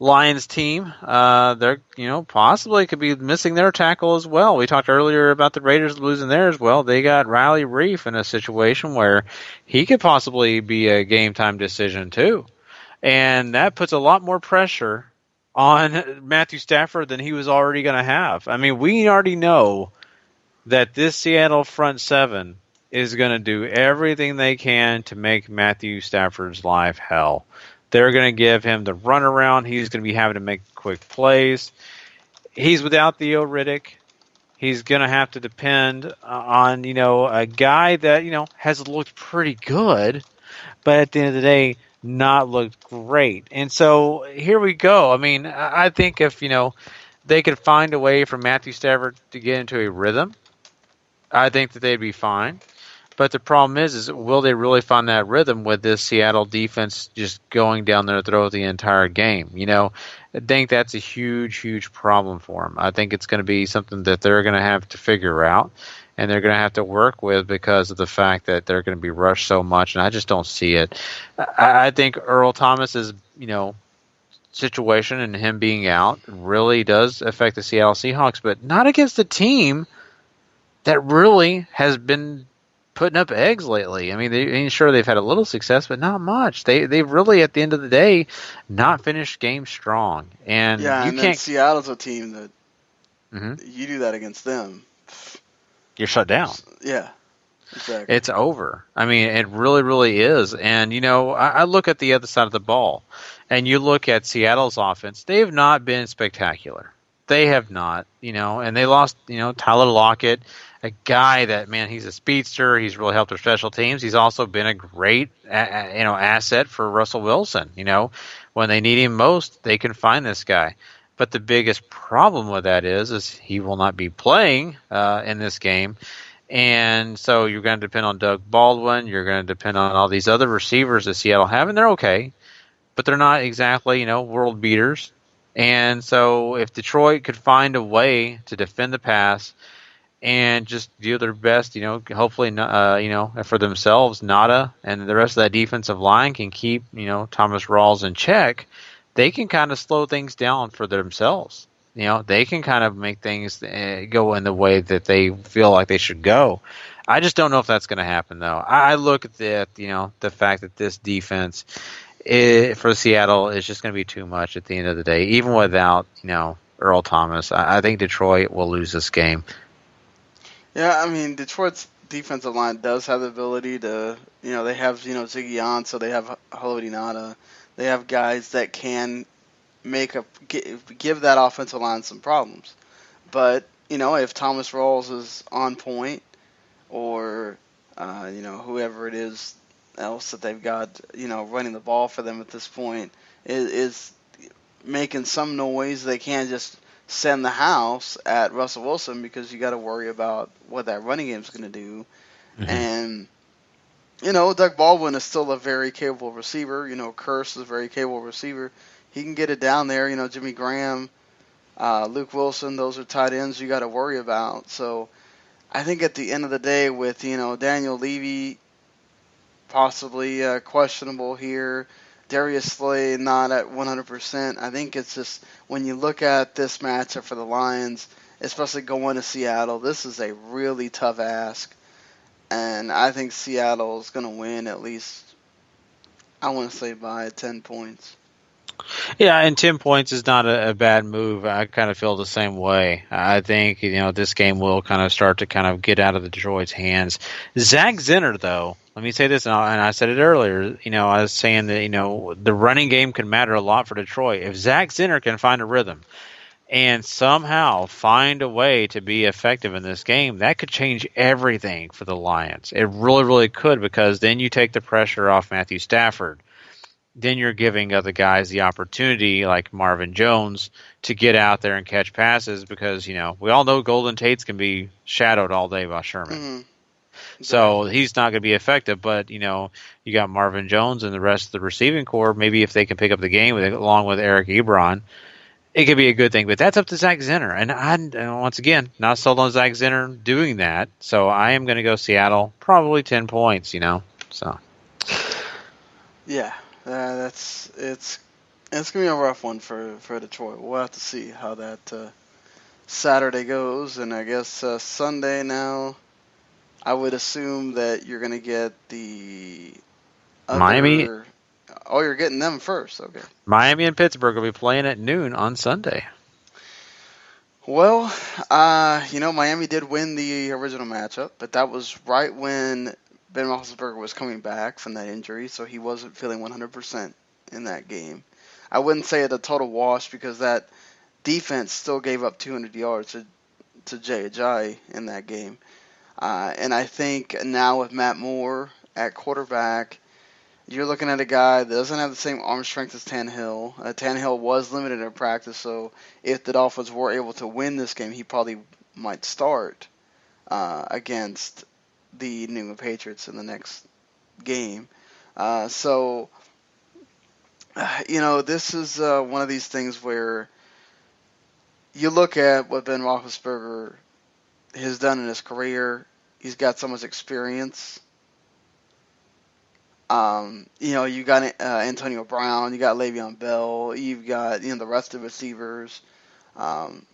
Lions team. They're possibly could be missing their tackle as well. We talked earlier about the Raiders losing theirs. Well, they got Riley Reif in a situation where he could possibly be a game time decision too, and that puts a lot more pressure on Matthew Stafford than he was already going to have. I mean, we already know that this Seattle front seven is going to do everything they can to make Matthew Stafford's life hell. They're going to give him the runaround. He's going to be having to make quick plays. He's without Theo Riddick. He's going to have to depend on, a guy that, has looked pretty good, but at the end of the day, not looked great. And so here we go. I mean, I think if, they could find a way for Matthew Stafford to get into a rhythm, I think that they'd be fine. But the problem is will they really find that rhythm with this Seattle defense just going down their throat the entire game? I think that's a huge, huge problem for them. I think it's going to be something that they're going to have to figure out, and they're going to have to work with because of the fact that they're going to be rushed so much, and I just don't see it. I think Earl Thomas's, situation and him being out really does affect the Seattle Seahawks, but not against a team that really has been putting up eggs lately. I mean, sure, they've had a little success, but not much. They've really, at the end of the day, not finished games strong. And then Seattle's a team that you do that against them, you're shut down. Yeah, exactly. It's over. I mean, it really, really is. And I look at the other side of the ball, and you look at Seattle's offense. They have not been spectacular. They have not. And they lost. Tyler Lockett, a guy that, man, he's a speedster. He's really helped their special teams. He's also been a great, asset for Russell Wilson. When they need him most, they can find this guy. But the biggest problem with that is he will not be playing in this game. And so you're going to depend on Doug Baldwin. You're going to depend on all these other receivers that Seattle have, and they're okay. But they're not exactly, world beaters. And so if Detroit could find a way to defend the pass and just do their best, hopefully, for themselves, Nada and the rest of that defensive line can keep, Thomas Rawls in check, they can kind of slow things down for themselves. They can kind of make things go in the way that they feel like they should go. I just don't know if that's going to happen, though. I look at the fact that this defense for Seattle is just going to be too much at the end of the day, even without, Earl Thomas. I think Detroit will lose this game. Yeah, I mean, Detroit's defensive line does have the ability to, they have, Ziggy Ansah, they have Haloti Ngata. They have guys that can give that offensive line some problems. But, if Thomas Rawls is on point or, whoever it is else that they've got, running the ball for them at this point is making some noise, they can't just send the house at Russell Wilson because you got to worry about what that running game is going to do. Mm-hmm. And, Doug Baldwin is still a very capable receiver. Curse is a very capable receiver. He can get it down there. Jimmy Graham, Luke Wilson, those are tight ends you got to worry about. So I think at the end of the day, with Daniel Levy possibly questionable here, Darius Slay not at 100%. I think it's just when you look at this matchup for the Lions, especially going to Seattle, this is a really tough ask. And I think Seattle is going to win at least, I want to say, by 10 points. Yeah, and 10 points is not a bad move. I kind of feel the same way. I think, this game will kind of start to kind of get out of the Detroit's hands. Zach Zinner, though, let me say this, and I said it earlier, I was saying that, the running game can matter a lot for Detroit. If Zach Zinner can find a rhythm and somehow find a way to be effective in this game, that could change everything for the Lions. It really, really could, because then you take the pressure off Matthew Stafford. Then you're giving other guys the opportunity, like Marvin Jones, to get out there and catch passes, because, we all know Golden Tates can be shadowed all day by Sherman. Mm-hmm. So he's not going to be effective, but, you got Marvin Jones and the rest of the receiving corps. Maybe if they can pick up the game along with Eric Ebron, it could be a good thing. But that's up to Zach Zinner. And once again, not sold on Zach Zinner doing that. So I am going to go Seattle, probably 10 points, So. Yeah. It's gonna be a rough one for Detroit. We'll have to see how that Saturday goes, and I guess Sunday now. I would assume that you're gonna get the Miami. Oh, you're getting them first. Okay. Miami and Pittsburgh will be playing at noon on Sunday. Well, Miami did win the original matchup, but that was right when Ben Roethlisberger was coming back from that injury, so he wasn't feeling 100% in that game. I wouldn't say it a total wash, because that defense still gave up 200 yards to Jay Ajayi in that game. And I think now with Matt Moore at quarterback, you're looking at a guy that doesn't have the same arm strength as Tannehill. Tannehill was limited in practice, so if the Dolphins were able to win this game, he probably might start against the New England Patriots in the next game. This is one of these things where you look at what Ben Roethlisberger has done in his career. He's got so much experience. You got Antonio Brown, you got Le'Veon Bell, you've got the rest of the receivers. Ben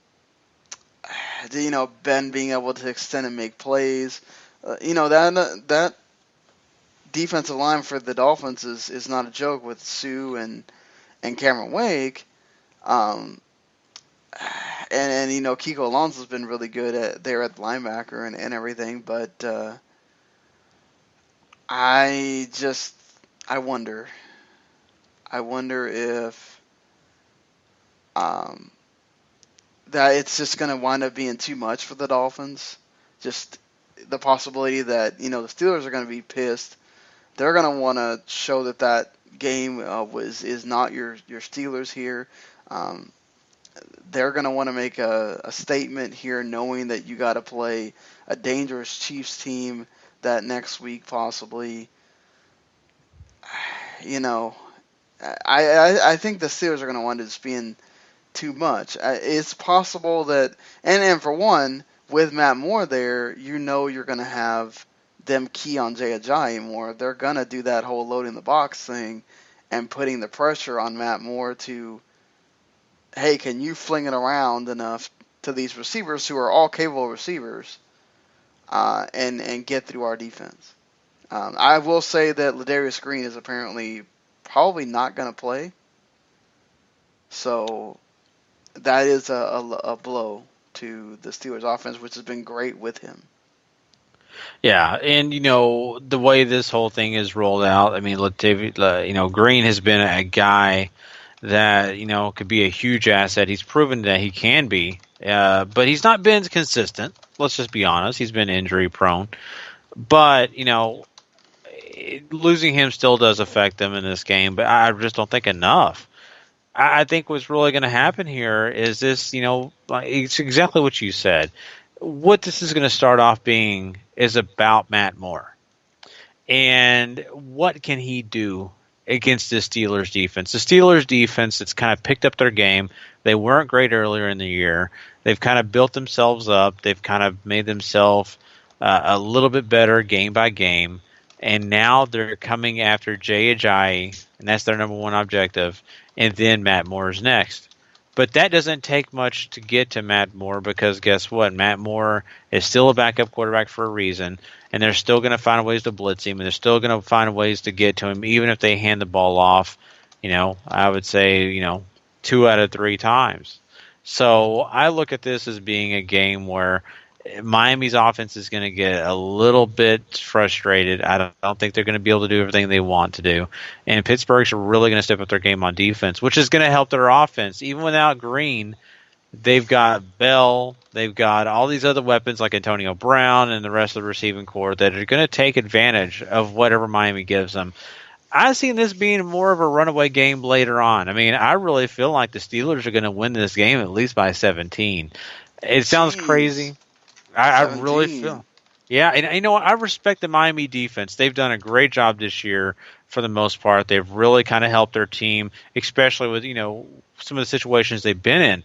being able to extend and make plays. That defensive line for the Dolphins is not a joke, with Sue and Cameron Wake. And Kiko Alonso's been really good there at the linebacker and everything, but I wonder if that it's just going to wind up being too much for the Dolphins. Just the possibility that the Steelers are going to be pissed. They're going to want to show that game is not your Steelers here. They're going to want to make a statement here, knowing that you got to play a dangerous Chiefs team that next week possibly. I think the Steelers are going to wind up just being too much. It's possible that, and for one, with Matt Moore there, you're going to have them key on Jay Ajayi more. They're going to do that whole loading the box thing and putting the pressure on Matt Moore to, hey, can you fling it around enough to these receivers who are all capable receivers and get through our defense. I will say that Ladarius Green is apparently probably not going to play. So that is a blow to the Steelers offense, which has been great with him. Yeah, and the way this whole thing is rolled out, I mean, Green has been a guy that could be a huge asset. He's proven that he can be, but he's not been consistent. Let's just be honest; he's been injury prone. But losing him still does affect them in this game. But I just don't think enough. I think what's really going to happen here is this. It's exactly what you said. What this is going to start off being is about Matt Moore. And what can he do against the Steelers defense? The Steelers defense that's kind of picked up their game. They weren't great earlier in the year. They've kind of built themselves up. They've kind of made themselves a little bit better game by game. And now they're coming after Jay Ajayi, and that's their number one objective. And then Matt Moore's next. But that doesn't take much to get to Matt Moore because guess what? Matt Moore is still a backup quarterback for a reason, and they're still going to find ways to blitz him, and they're still going to find ways to get to him, even if they hand the ball off, I would say, 2 out of 3 times. So I look at this as being a game where Miami's offense is going to get a little bit frustrated. I don't think they're going to be able to do everything they want to do. And Pittsburgh's really going to step up their game on defense, which is going to help their offense. Even without Green, they've got Bell, they've got all these other weapons like Antonio Brown and the rest of the receiving corps that are going to take advantage of whatever Miami gives them. I see this being more of a runaway game later on. I mean, I really feel like the Steelers are going to win this game at least by 17. It sounds crazy. I really feel. Yeah, and you know what? I respect the Miami defense. They've done a great job this year for the most part. They've really kind of helped their team, especially with, some of the situations they've been in.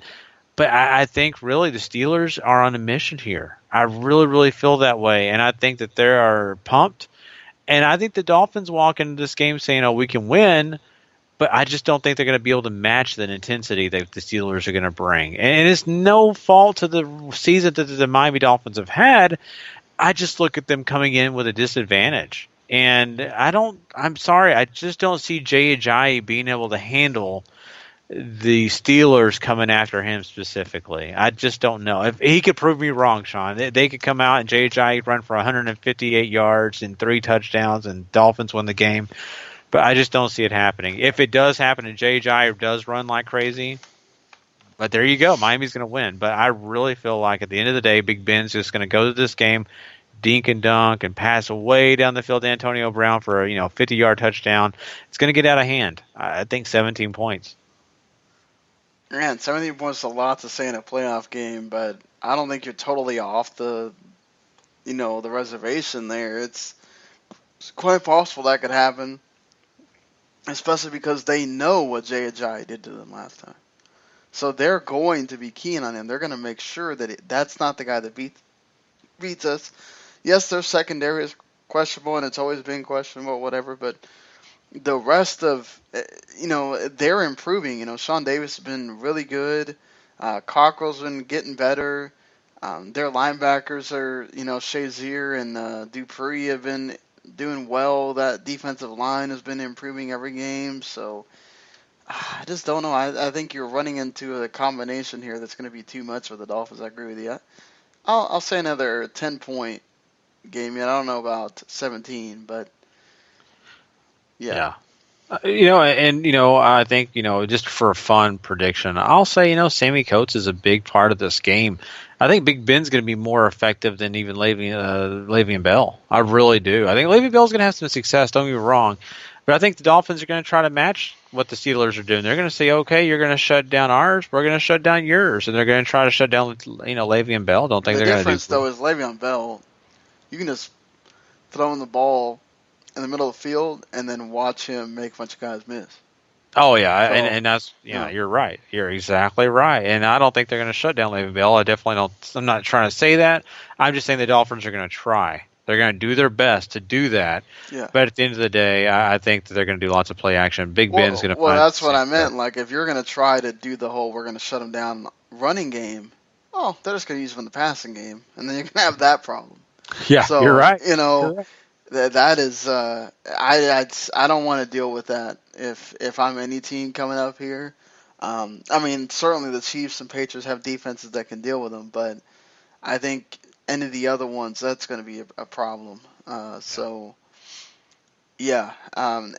But I think really the Steelers are on a mission here. I really, really feel that way. And I think that they are pumped. And I think the Dolphins walk into this game saying, we can win. But I just don't think they're going to be able to match the intensity that the Steelers are going to bring. And it's no fault to the season that the Miami Dolphins have had. I just look at them coming in with a disadvantage. And I'm sorry, I just don't see Jay Ajayi being able to handle the Steelers coming after him specifically. I just don't know. If he could prove me wrong, Sean. They could come out and Jay Ajayi run for 158 yards and 3 touchdowns and Dolphins win the game. But I just don't see it happening. If it does happen and Jay Ajayi does run like crazy, but there you go. Miami's going to win. But I really feel like at the end of the day, Big Ben's just going to go to this game, dink and dunk, and pass way down the field to Antonio Brown for a 50-yard touchdown. It's going to get out of hand. I think 17 points. Man, 17 points is a lot to say in a playoff game, but I don't think you're totally off the reservation there. It's quite possible that could happen. Especially because they know what Jay Ajayi did to them last time. So they're going to be keen on him. They're going to make sure that that's not the guy that beats us. Yes, their secondary is questionable, and it's always been questionable, whatever, but the rest of, they're improving. Sean Davis has been really good. Cockrell's been getting better. Their linebackers are, Shazier and Dupree have been doing well. That defensive line has been improving every game. So I just don't know. I think you're running into a combination here that's going to be too much for the Dolphins. I agree with you. I'll say another 10-point game. I don't know about 17, but yeah. I think, just for a fun prediction, I'll say, Sammy Coates is a big part of this game. I think Big Ben's going to be more effective than even Le'Veon Bell. I really do. I think Le'Veon Bell's going to have some success, don't get me wrong. But I think the Dolphins are going to try to match what the Steelers are doing. They're going to say, okay, you're going to shut down ours, we're going to shut down yours. And they're going to try to shut down, Le'Veon Bell. Don't think they're going to do. The difference, though, is Le'Veon Bell, you can just throw him the ball in the middle of the field and then watch him make a bunch of guys miss. Oh, yeah, so, and that's, you're right. You're exactly right. And I don't think they're going to shut down Le'Veon Bell. I definitely don't. I'm not trying to say that. I'm just saying the Dolphins are going to try. They're going to do their best to do that. Yeah. But at the end of the day, I think that they're going to do lots of play action. Big Ben's going to Well, that's what I meant. Like, if you're going to try to do the whole we're going to shut them down running game, they're just going to use them in the passing game. And then you're going to have that problem. Yeah, so, you're right. That is, I don't want to deal with that if I'm any team coming up here. Certainly the Chiefs and Patriots have defenses that can deal with them, but I think any of the other ones, that's going to be a problem. And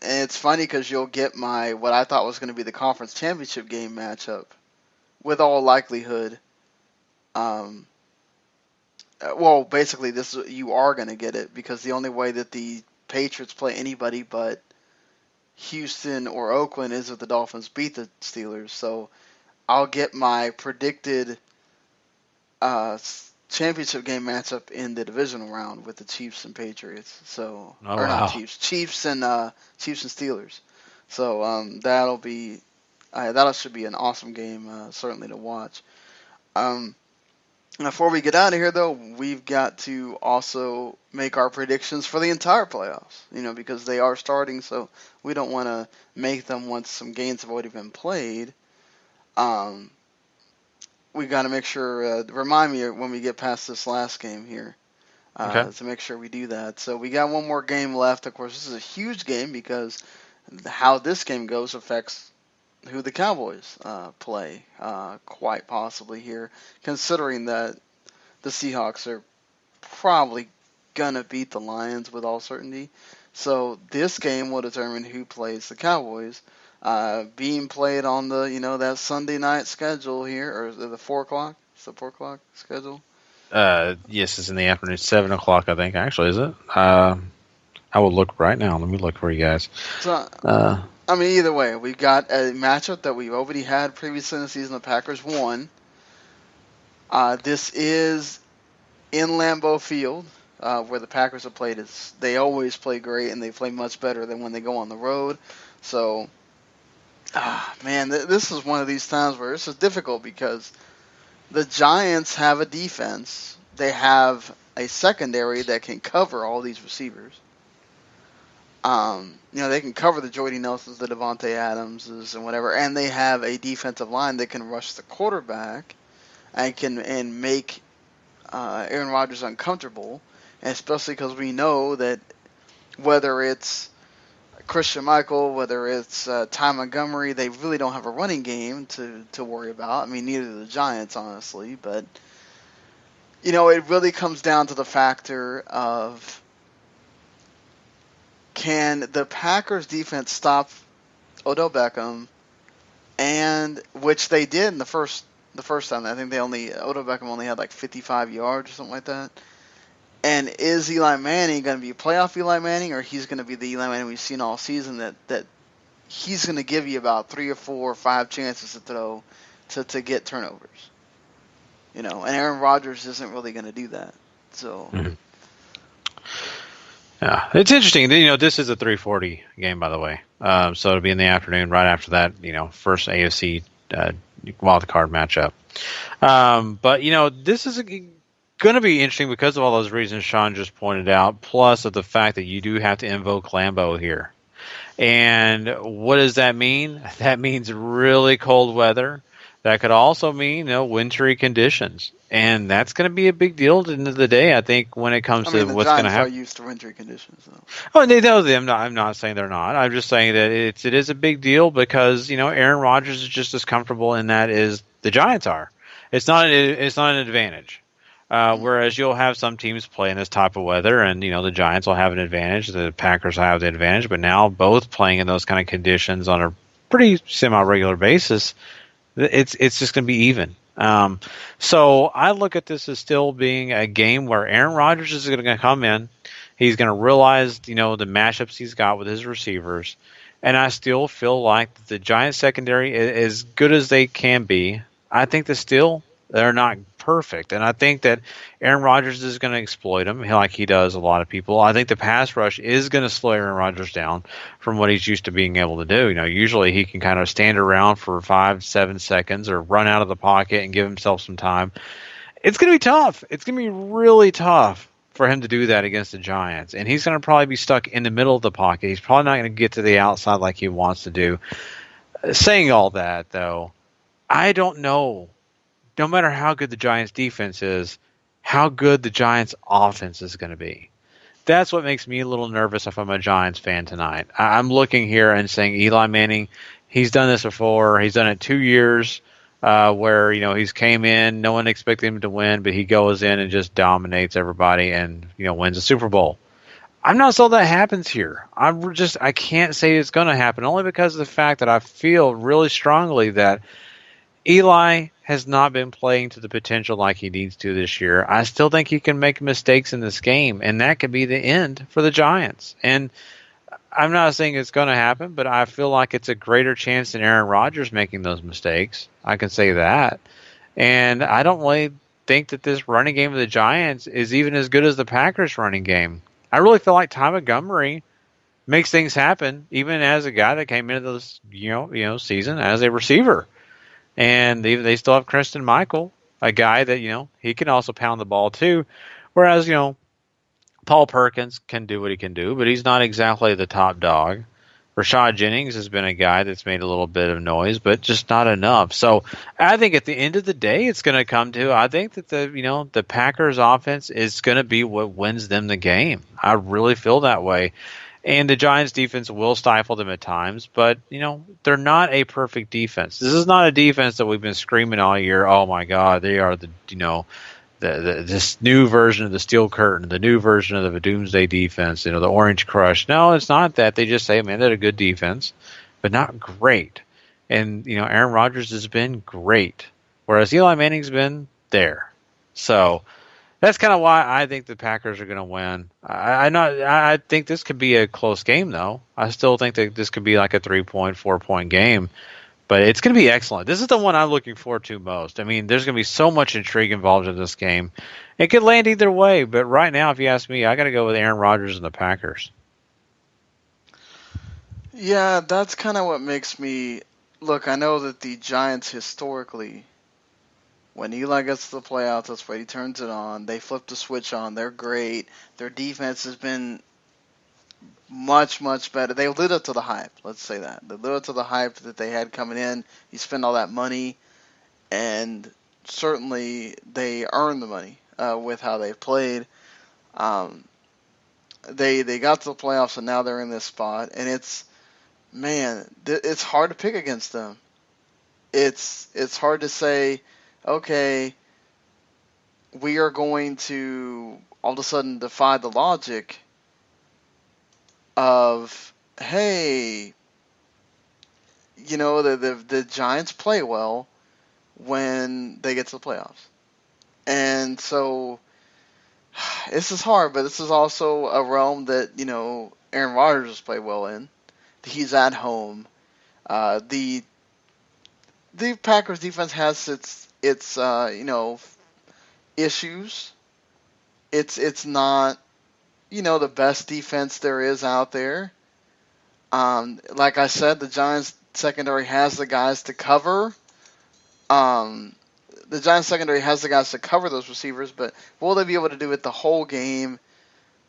it's funny because you'll get what I thought was going to be the conference championship game matchup, with all likelihood. Basically, you are going to get it because the only way that the Patriots play anybody but Houston or Oakland is if the Dolphins beat the Steelers. So I'll get my predicted championship game matchup in the divisional round with the Chiefs and Patriots. So, or wow. not Chiefs, Chiefs and Steelers. So that should be an awesome game, certainly to watch. Before we get out of here, though, we've got to also make our predictions for the entire playoffs. Because they are starting, so we don't want to make them once some games have already been played. We got to make sure. Remind me when we get past this last game here, to make sure we do that. So we got one more game left. Of course, this is a huge game because how this game goes affects who the Cowboys play, quite possibly here, considering that the Seahawks are probably going to beat the Lions with all certainty. So this game will determine who plays the Cowboys, being played on the, that Sunday night schedule here, or the 4 o'clock? It's the 4 o'clock schedule? Yes, it's in the afternoon, 7 o'clock, I think, actually, is it? I will look right now. Let me look for you guys. So, either way, we've got a matchup that we've already had previously in the season. The Packers won. This is in Lambeau Field, where the Packers have played. They always play great, and they play much better than when they go on the road. So, man, this is one of these times where this is difficult because the Giants have a defense. They have a secondary that can cover all these receivers. They can cover the Jordy Nelsons, the Devontae Adamses, and whatever, and they have a defensive line that can rush the quarterback and make Aaron Rodgers uncomfortable, and especially because we know that whether it's Christian Michael, whether it's Ty Montgomery, they really don't have a running game to worry about. Neither do the Giants, honestly, but it really comes down to the factor of, can the Packers defense stop Odell Beckham, and which they did in the first time. I think Odell Beckham only had like 55 yards or something like that. And is Eli Manning going to be playoff Eli Manning, or he's going to be the Eli Manning we've seen all season that he's going to give you about 3 or 4 or 5 chances to throw to get turnovers? And Aaron Rodgers isn't really going to do that. So. Mm-hmm. Yeah, it's interesting. This is a 3:40 game, by the way. So it'll be in the afternoon, right after that, first AFC wild card matchup. But this is going to be interesting because of all those reasons Sean just pointed out, plus of the fact that you do have to invoke Lambeau here. And what does that mean? That means really cold weather. That could also mean, wintry conditions. And that's going to be a big deal at the end of the day, I think, when it comes to what's going to happen. The Giants are used to wintry conditions, though. Oh, they know them. I'm not saying they're not. I'm just saying that it is a big deal because, Aaron Rodgers is just as comfortable in that as the Giants are. It's not an advantage. Whereas you'll have some teams play in this type of weather, and, the Giants will have an advantage. The Packers will have the advantage. But now both playing in those kind of conditions on a pretty semi-regular basis, it's just going to be even. So I look at this as still being a game where Aaron Rodgers is going to come in. He's going to realize, the matchups he's got with his receivers. And I still feel like the Giants secondary, as good as they can be, I think they're not perfect. And I think that Aaron Rodgers is going to exploit them like he does a lot of people. I think the pass rush is going to slow Aaron Rodgers down from what he's used to being able to do. Usually he can kind of stand around for 5-7 seconds or run out of the pocket and give himself some time. It's going to be tough. It's going to be really tough for him to do that against the Giants. And he's going to probably be stuck in the middle of the pocket. He's probably not going to get to the outside like he wants to do. Saying all that, though, I don't know. No matter how good the Giants' defense is, how good the Giants' offense is going to be. That's what makes me a little nervous if I'm a Giants fan tonight. I'm looking here and saying Eli Manning, he's done this before. He's done it 2 years where, he's came in, no one expected him to win, but he goes in and just dominates everybody and, wins a Super Bowl. I'm not so that happens here. I can't say it's going to happen, only because of the fact that I feel really strongly that Eli has not been playing to the potential like he needs to this year. I still think he can make mistakes in this game, and that could be the end for the Giants. And I'm not saying it's going to happen, but I feel like it's a greater chance than Aaron Rodgers making those mistakes. I can say that. And I don't really think that this running game of the Giants is even as good as the Packers running game. I really feel like Ty Montgomery makes things happen, even as a guy that came into this season as a receiver. And they still have Christian Michael, a guy that, he can also pound the ball too. Whereas, Paul Perkins can do what he can do, but he's not exactly the top dog. Rashad Jennings has been a guy that's made a little bit of noise, but just not enough. So I think at the end of the day, it's going to come to, I think that the Packers offense is going to be what wins them the game. I really feel that way. And the Giants defense will stifle them at times, but, they're not a perfect defense. This is not a defense that we've been screaming all year, oh my God, they are this new version of the Steel Curtain, the new version of the Doomsday defense, the Orange Crush. No, it's not that. They just say, man, they're a good defense, but not great. And, Aaron Rodgers has been great, whereas Eli Manning's been there. So that's kind of why I think the Packers are going to win. I think this could be a close game, though. I still think that this could be like a 3-point, 4-point game. But it's going to be excellent. This is the one I'm looking forward to most. I mean, there's going to be so much intrigue involved in this game. It could land either way, but right now, if you ask me, I got to go with Aaron Rodgers and the Packers. Yeah, that's kind of what makes me look. I know that the Giants historically, when Eli gets to the playoffs, that's when he turns it on. They flip the switch on. They're great. Their defense has been much, much better. They lived up to the hype. Let's say that. They lived up to the hype that they had coming in. You spend all that money, and certainly they earned the money with how they've played. They got to the playoffs, and now they're in this spot. And it's hard to pick against them. It's hard to say, okay, we are going to all of a sudden defy the logic of, hey, the Giants play well when they get to the playoffs. And so this is hard, but this is also a realm that, Aaron Rodgers has played well in. He's at home. The Packers defense has its issues. It's not the best defense there is out there. Like I said, the Giants secondary has the guys to cover. The Giants secondary has the guys to cover those receivers, but will they be able to do it the whole game?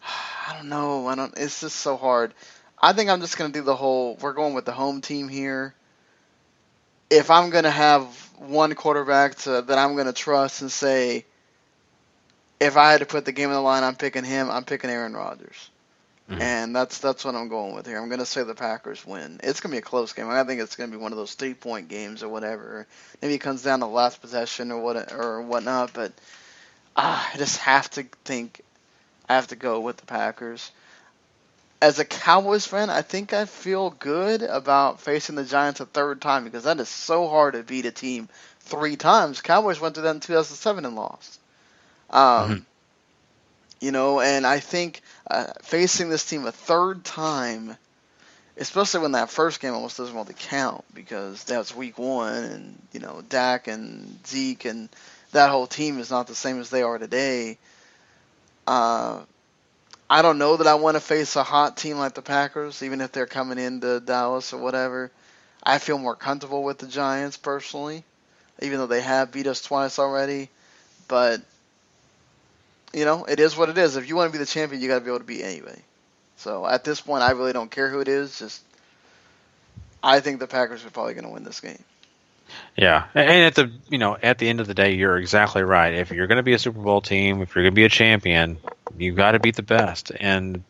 I don't know. It's just so hard. I think I'm just going to do we're going with the home team here. If I'm going to have one quarterback that I'm going to trust and say, if I had to put the game on the line, I'm picking him. I'm picking Aaron Rodgers. Mm-hmm. And that's what I'm going with here. I'm going to say the Packers win. It's going to be a close game. I think it's going to be one of those 3-point games or whatever. Maybe it comes down to last possession or whatnot. But I just have to think I have to go with the Packers. As a Cowboys fan, I think I feel good about facing the Giants a third time because that is so hard to beat a team 3 times. Cowboys went through that in 2007 and lost. And I think facing this team a third time, especially when that first game almost doesn't want to count because that's week 1 and, Dak and Zeke and that whole team is not the same as they are today. I don't know that I want to face a hot team like the Packers, even if they're coming into Dallas or whatever. I feel more comfortable with the Giants personally, even though they have beat us twice already. But it is what it is. If you want to be the champion, you got to be able to beat anybody. So at this point, I really don't care who it is. Just I think the Packers are probably going to win this game. Yeah, and at the end of the day, you're exactly right. If you're going to be a Super Bowl team, if you're going to be a champion, you got to beat the best, and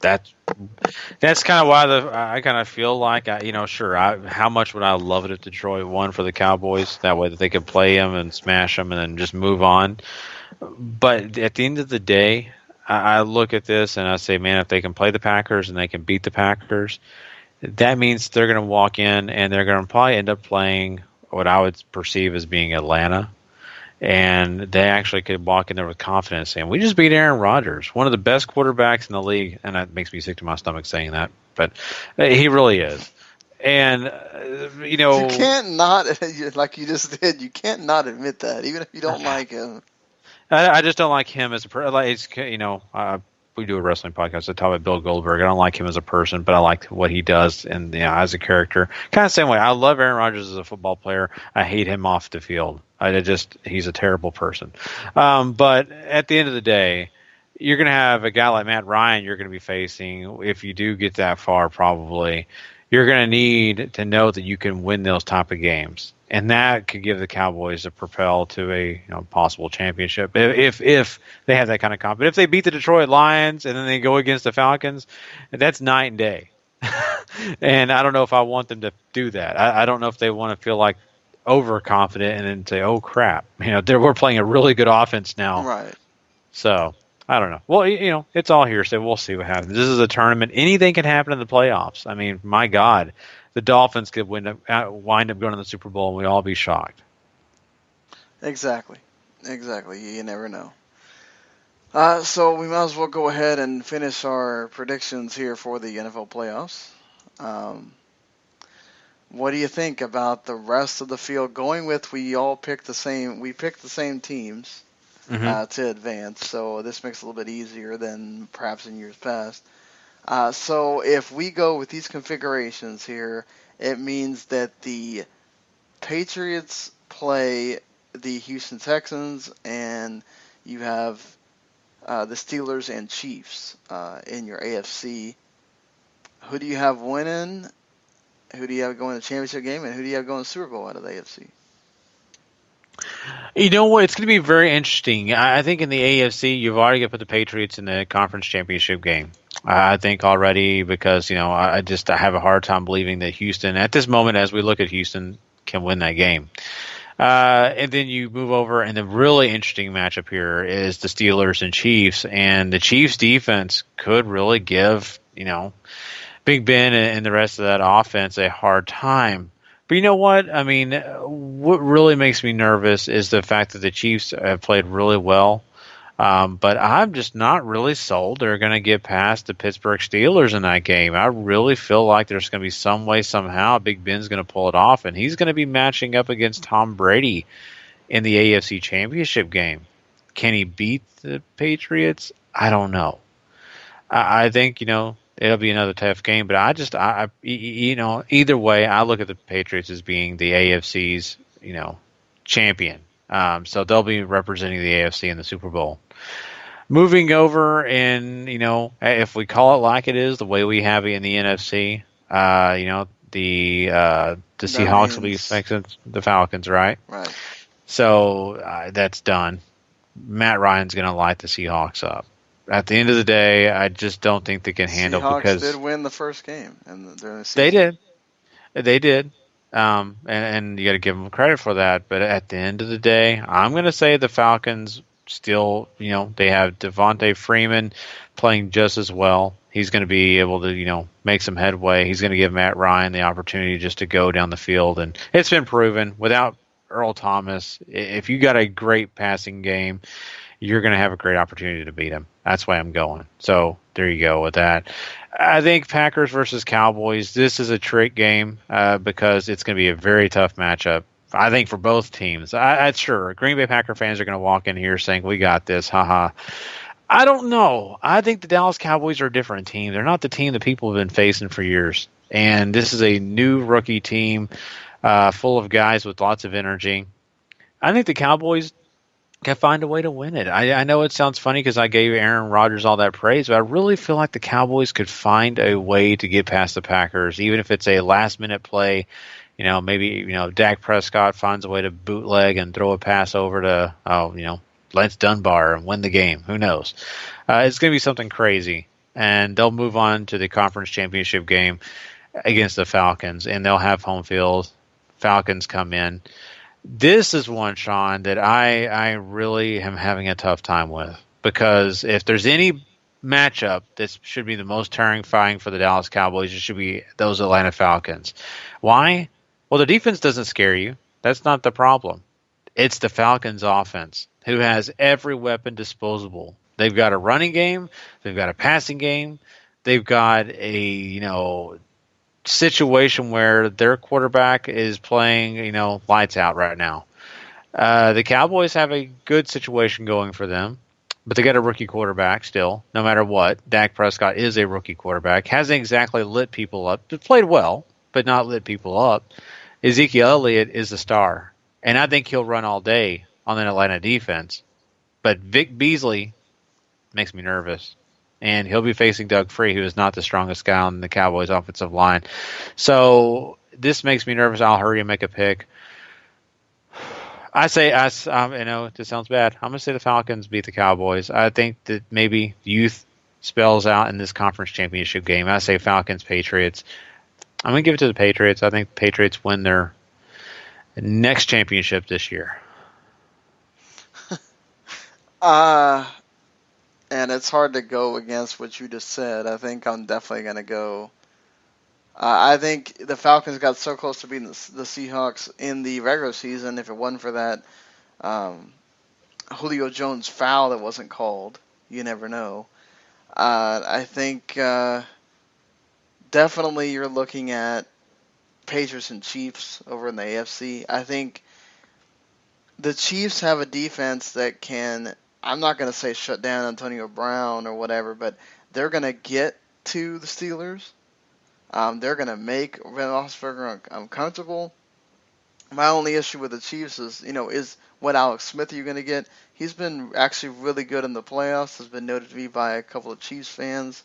that's kind of why I kind of feel like how much would I love it if Detroit won for the Cowboys? That way that they could play them and smash them and then just move on. But at the end of the day, I look at this and I say, man, if they can play the Packers and they can beat the Packers, that means they're going to walk in and they're going to probably end up playing what I would perceive as being Atlanta. And they actually could walk in there with confidence saying, we just beat Aaron Rodgers, one of the best quarterbacks in the league. And that makes me sick to my stomach saying that, but he really is. And, you can't not, like you just did, you can't not admit that, even if you don't like him. I just don't like him as a person. Like, we do a wrestling podcast. I talk about Bill Goldberg. I don't like him as a person, but I like what he does and as a character. Kind of the same way. I love Aaron Rodgers as a football player. I hate him off the field. He's a terrible person. But at the end of the day, you're going to have a guy like Matt Ryan you're going to be facing. If you do get that far, probably, you're going to need to know that you can win those type of games. And that could give the Cowboys a propel to a possible championship if they have that kind of confidence. If they beat the Detroit Lions and then they go against the Falcons, that's night and day. And I don't know if I want them to do that. I don't know if they want to feel like overconfident and then say, "Oh crap, we're playing a really good offense now." Right. So I don't know. Well, it's all hearsay. We'll see what happens. This is a tournament. Anything can happen in the playoffs. I mean, my God. The Dolphins could wind up going to the Super Bowl, and we'd all be shocked. Exactly. You never know. So we might as well go ahead and finish our predictions here for the NFL playoffs. What do you think about the rest of the field? Going with we picked the same teams to advance, so this makes it a little bit easier than perhaps in years past. So if we go with these configurations here, it means that the Patriots play the Houston Texans, and you have the Steelers and Chiefs in your AFC. Who do you have winning? Who do you have going to the championship game? And who do you have going to the Super Bowl out of the AFC? You know what? It's going to be very interesting. I think in the AFC, you've already got to put the Patriots in the conference championship game. I think already because, I have a hard time believing that Houston, at this moment, as we look at Houston, can win that game. And then you move over, and the really interesting matchup here is the Steelers and Chiefs. And the Chiefs' defense could really give, Big Ben and the rest of that offense a hard time. But you know what? I mean, what really makes me nervous is the fact that the Chiefs have played really well. But I'm just not really sold they're going to get past the Pittsburgh Steelers in that game. I really feel like there's going to be some way, somehow, Big Ben's going to pull it off, and he's going to be matching up against Tom Brady in the AFC Championship game. Can he beat the Patriots? I don't know. I think, it'll be another tough game, but either way, I look at the Patriots as being the AFC's, champion. So they'll be representing the AFC in the Super Bowl. Moving over, and if we call it like it is, the way we have it in the NFC, the Seahawks will be facing the Falcons, right? Right. So that's done. Matt Ryan's going to light the Seahawks up. At the end of the day, I just don't think they can handle Seahawks because did win the first game, and they did. And you got to give them credit for that. But at the end of the day, I'm going to say the Falcons still, they have Devontae Freeman playing just as well. He's going to be able to, make some headway. He's going to give Matt Ryan the opportunity just to go down the field. And it's been proven without Earl Thomas, if you got a great passing game, you're going to have a great opportunity to beat him. That's why I'm going. So there you go with that. I think Packers versus Cowboys, this is a trick game because it's going to be a very tough matchup, I think, for both teams. Sure, Green Bay Packer fans are going to walk in here saying, we got this, haha. I don't know. I think the Dallas Cowboys are a different team. They're not the team that people have been facing for years. And this is a new rookie team full of guys with lots of energy. I think the Cowboys can find a way to win it. I know it sounds funny because I gave Aaron Rodgers all that praise, but I really feel like the Cowboys could find a way to get past the Packers, even if it's a last-minute play. Maybe Dak Prescott finds a way to bootleg and throw a pass over to, Lance Dunbar and win the game. Who knows? It's going to be something crazy. And they'll move on to the conference championship game against the Falcons, and they'll have home field. Falcons come in. This is one, Sean, that I really am having a tough time with, because if there's any matchup that should be the most terrifying for the Dallas Cowboys, it should be those Atlanta Falcons. Why? Well, the defense doesn't scare you. That's not the problem. It's the Falcons offense, who has every weapon disposable. They've got a running game. They've got a passing game. They've got a, situation where their quarterback is playing, lights out right now. The Cowboys have a good situation going for them, but they got a rookie quarterback still, no matter what. Dak Prescott is a rookie quarterback. Hasn't exactly lit people up. Played well, but not lit people up. Ezekiel Elliott is the star, and I think he'll run all day on the Atlanta defense. But Vic Beasley makes me nervous. And he'll be facing Doug Free, who is not the strongest guy on the Cowboys offensive line. So this makes me nervous. I'll hurry and make a pick. I know this sounds bad. I'm going to say the Falcons beat the Cowboys. I think that maybe youth spells out in this conference championship game. I say Falcons, Patriots. I'm going to give it to the Patriots. I think the Patriots win their next championship this year. And it's hard to go against what you just said. I think I'm definitely going to go. I think the Falcons got so close to beating the Seahawks in the regular season. If it wasn't for that Julio Jones foul that wasn't called, you never know. I think definitely you're looking at Patriots and Chiefs over in the AFC. I think the Chiefs have a defense that can, I'm not going to say shut down Antonio Brown or whatever, but they're going to get to the Steelers. They're going to make Ben Roethlisberger uncomfortable. My only issue with the Chiefs is what Alex Smith are you going to get? He's been actually really good in the playoffs. Has been noted to be by a couple of Chiefs fans.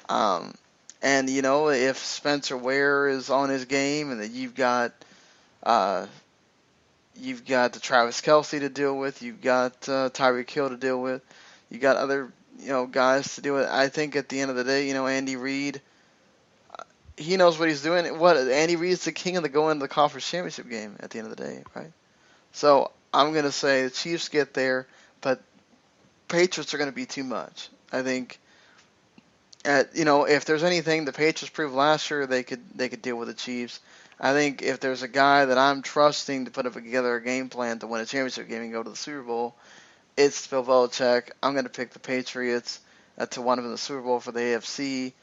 And if Spencer Ware is on his game, and that you've got the Travis Kelce to deal with, you've got Tyreek Hill to deal with, you got other guys to deal with. I think at the end of the day, Andy Reid, he knows what he's doing. Andy Reid's the king of the going to the conference championship game at the end of the day, right? So I'm going to say the Chiefs get there, but Patriots are going to be too much. I think, if there's anything the Patriots proved last year, they could deal with the Chiefs. I think if there's a guy that I'm trusting to put up together a game plan to win a championship game and go to the Super Bowl, it's Bill Belichick. I'm going to pick the Patriots to wind up in the Super Bowl for the AFC.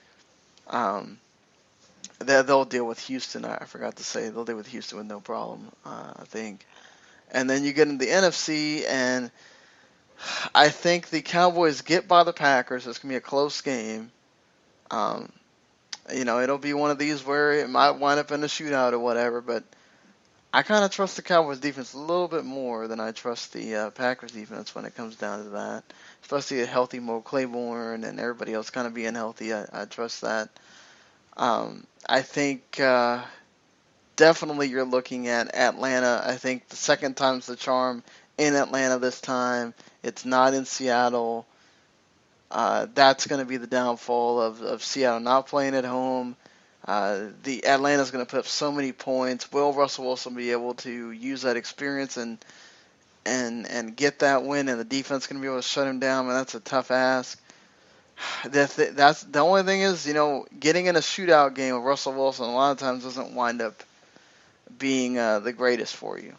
They'll deal with Houston. I forgot to say they'll deal with Houston with no problem. I think, and then you get into the NFC, and I think the Cowboys get by the Packers. It's gonna be a close game. It'll be one of these where it might wind up in a shootout or whatever. But I kind of trust the Cowboys defense a little bit more than I trust the Packers defense when it comes down to that. Especially a healthy Mo Claiborne and everybody else kind of being healthy. I trust that. I think definitely you're looking at Atlanta. I think the second time's the charm in Atlanta this time. It's not in Seattle. That's going to be the downfall of Seattle not playing at home. The Atlanta's going to put up so many points. Will Russell Wilson be able to use that experience and get that win? And the defense going to be able to shut him down. And that's a tough ask. That's the only thing is, getting in a shootout game with Russell Wilson a lot of times doesn't wind up being the greatest for you,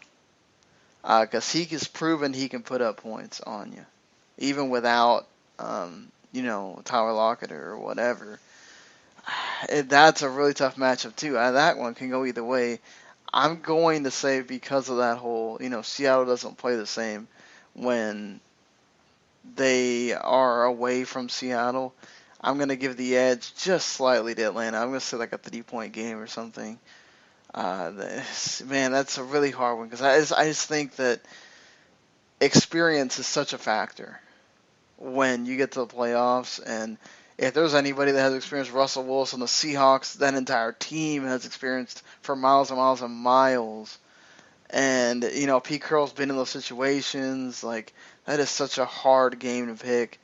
because he has proven he can put up points on you, even without Tyler Lockett or whatever. That's a really tough matchup too. That one can go either way. I'm going to say because of that whole, Seattle doesn't play the same when they are away from Seattle. I'm going to give the edge just slightly to Atlanta. I'm going to say like a 3-point game or something. Man, that's a really hard one because I just think that experience is such a factor when you get to the playoffs. And if there's anybody that has experience, Russell Wilson, the Seahawks, that entire team has experienced for miles and miles and miles. And, Pete Carroll's been in those situations. Like, that is such a hard game to pick.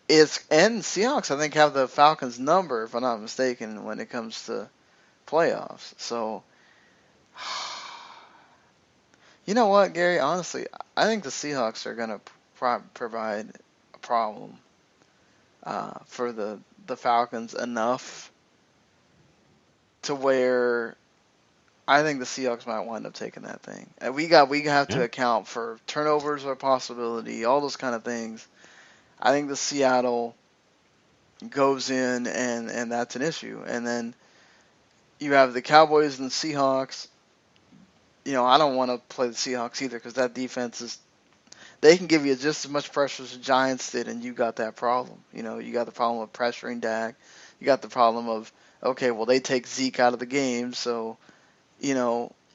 And Seahawks, I think, have the Falcons' number, if I'm not mistaken, when it comes to playoffs. So, you know what, Gary? Honestly, I think the Seahawks are going to provide a problem for the Falcons enough to where I think the Seahawks might wind up taking that thing. And we have to account for turnovers or possibility, all those kind of things. I think the Seattle goes in and that's an issue. And then you have the Cowboys and the Seahawks. I don't want to play the Seahawks either because that defense is. They can give you just as much pressure as the Giants did, and you got that problem. You got the problem of pressuring Dak. You got the problem of, okay, well, they take Zeke out of the game, so,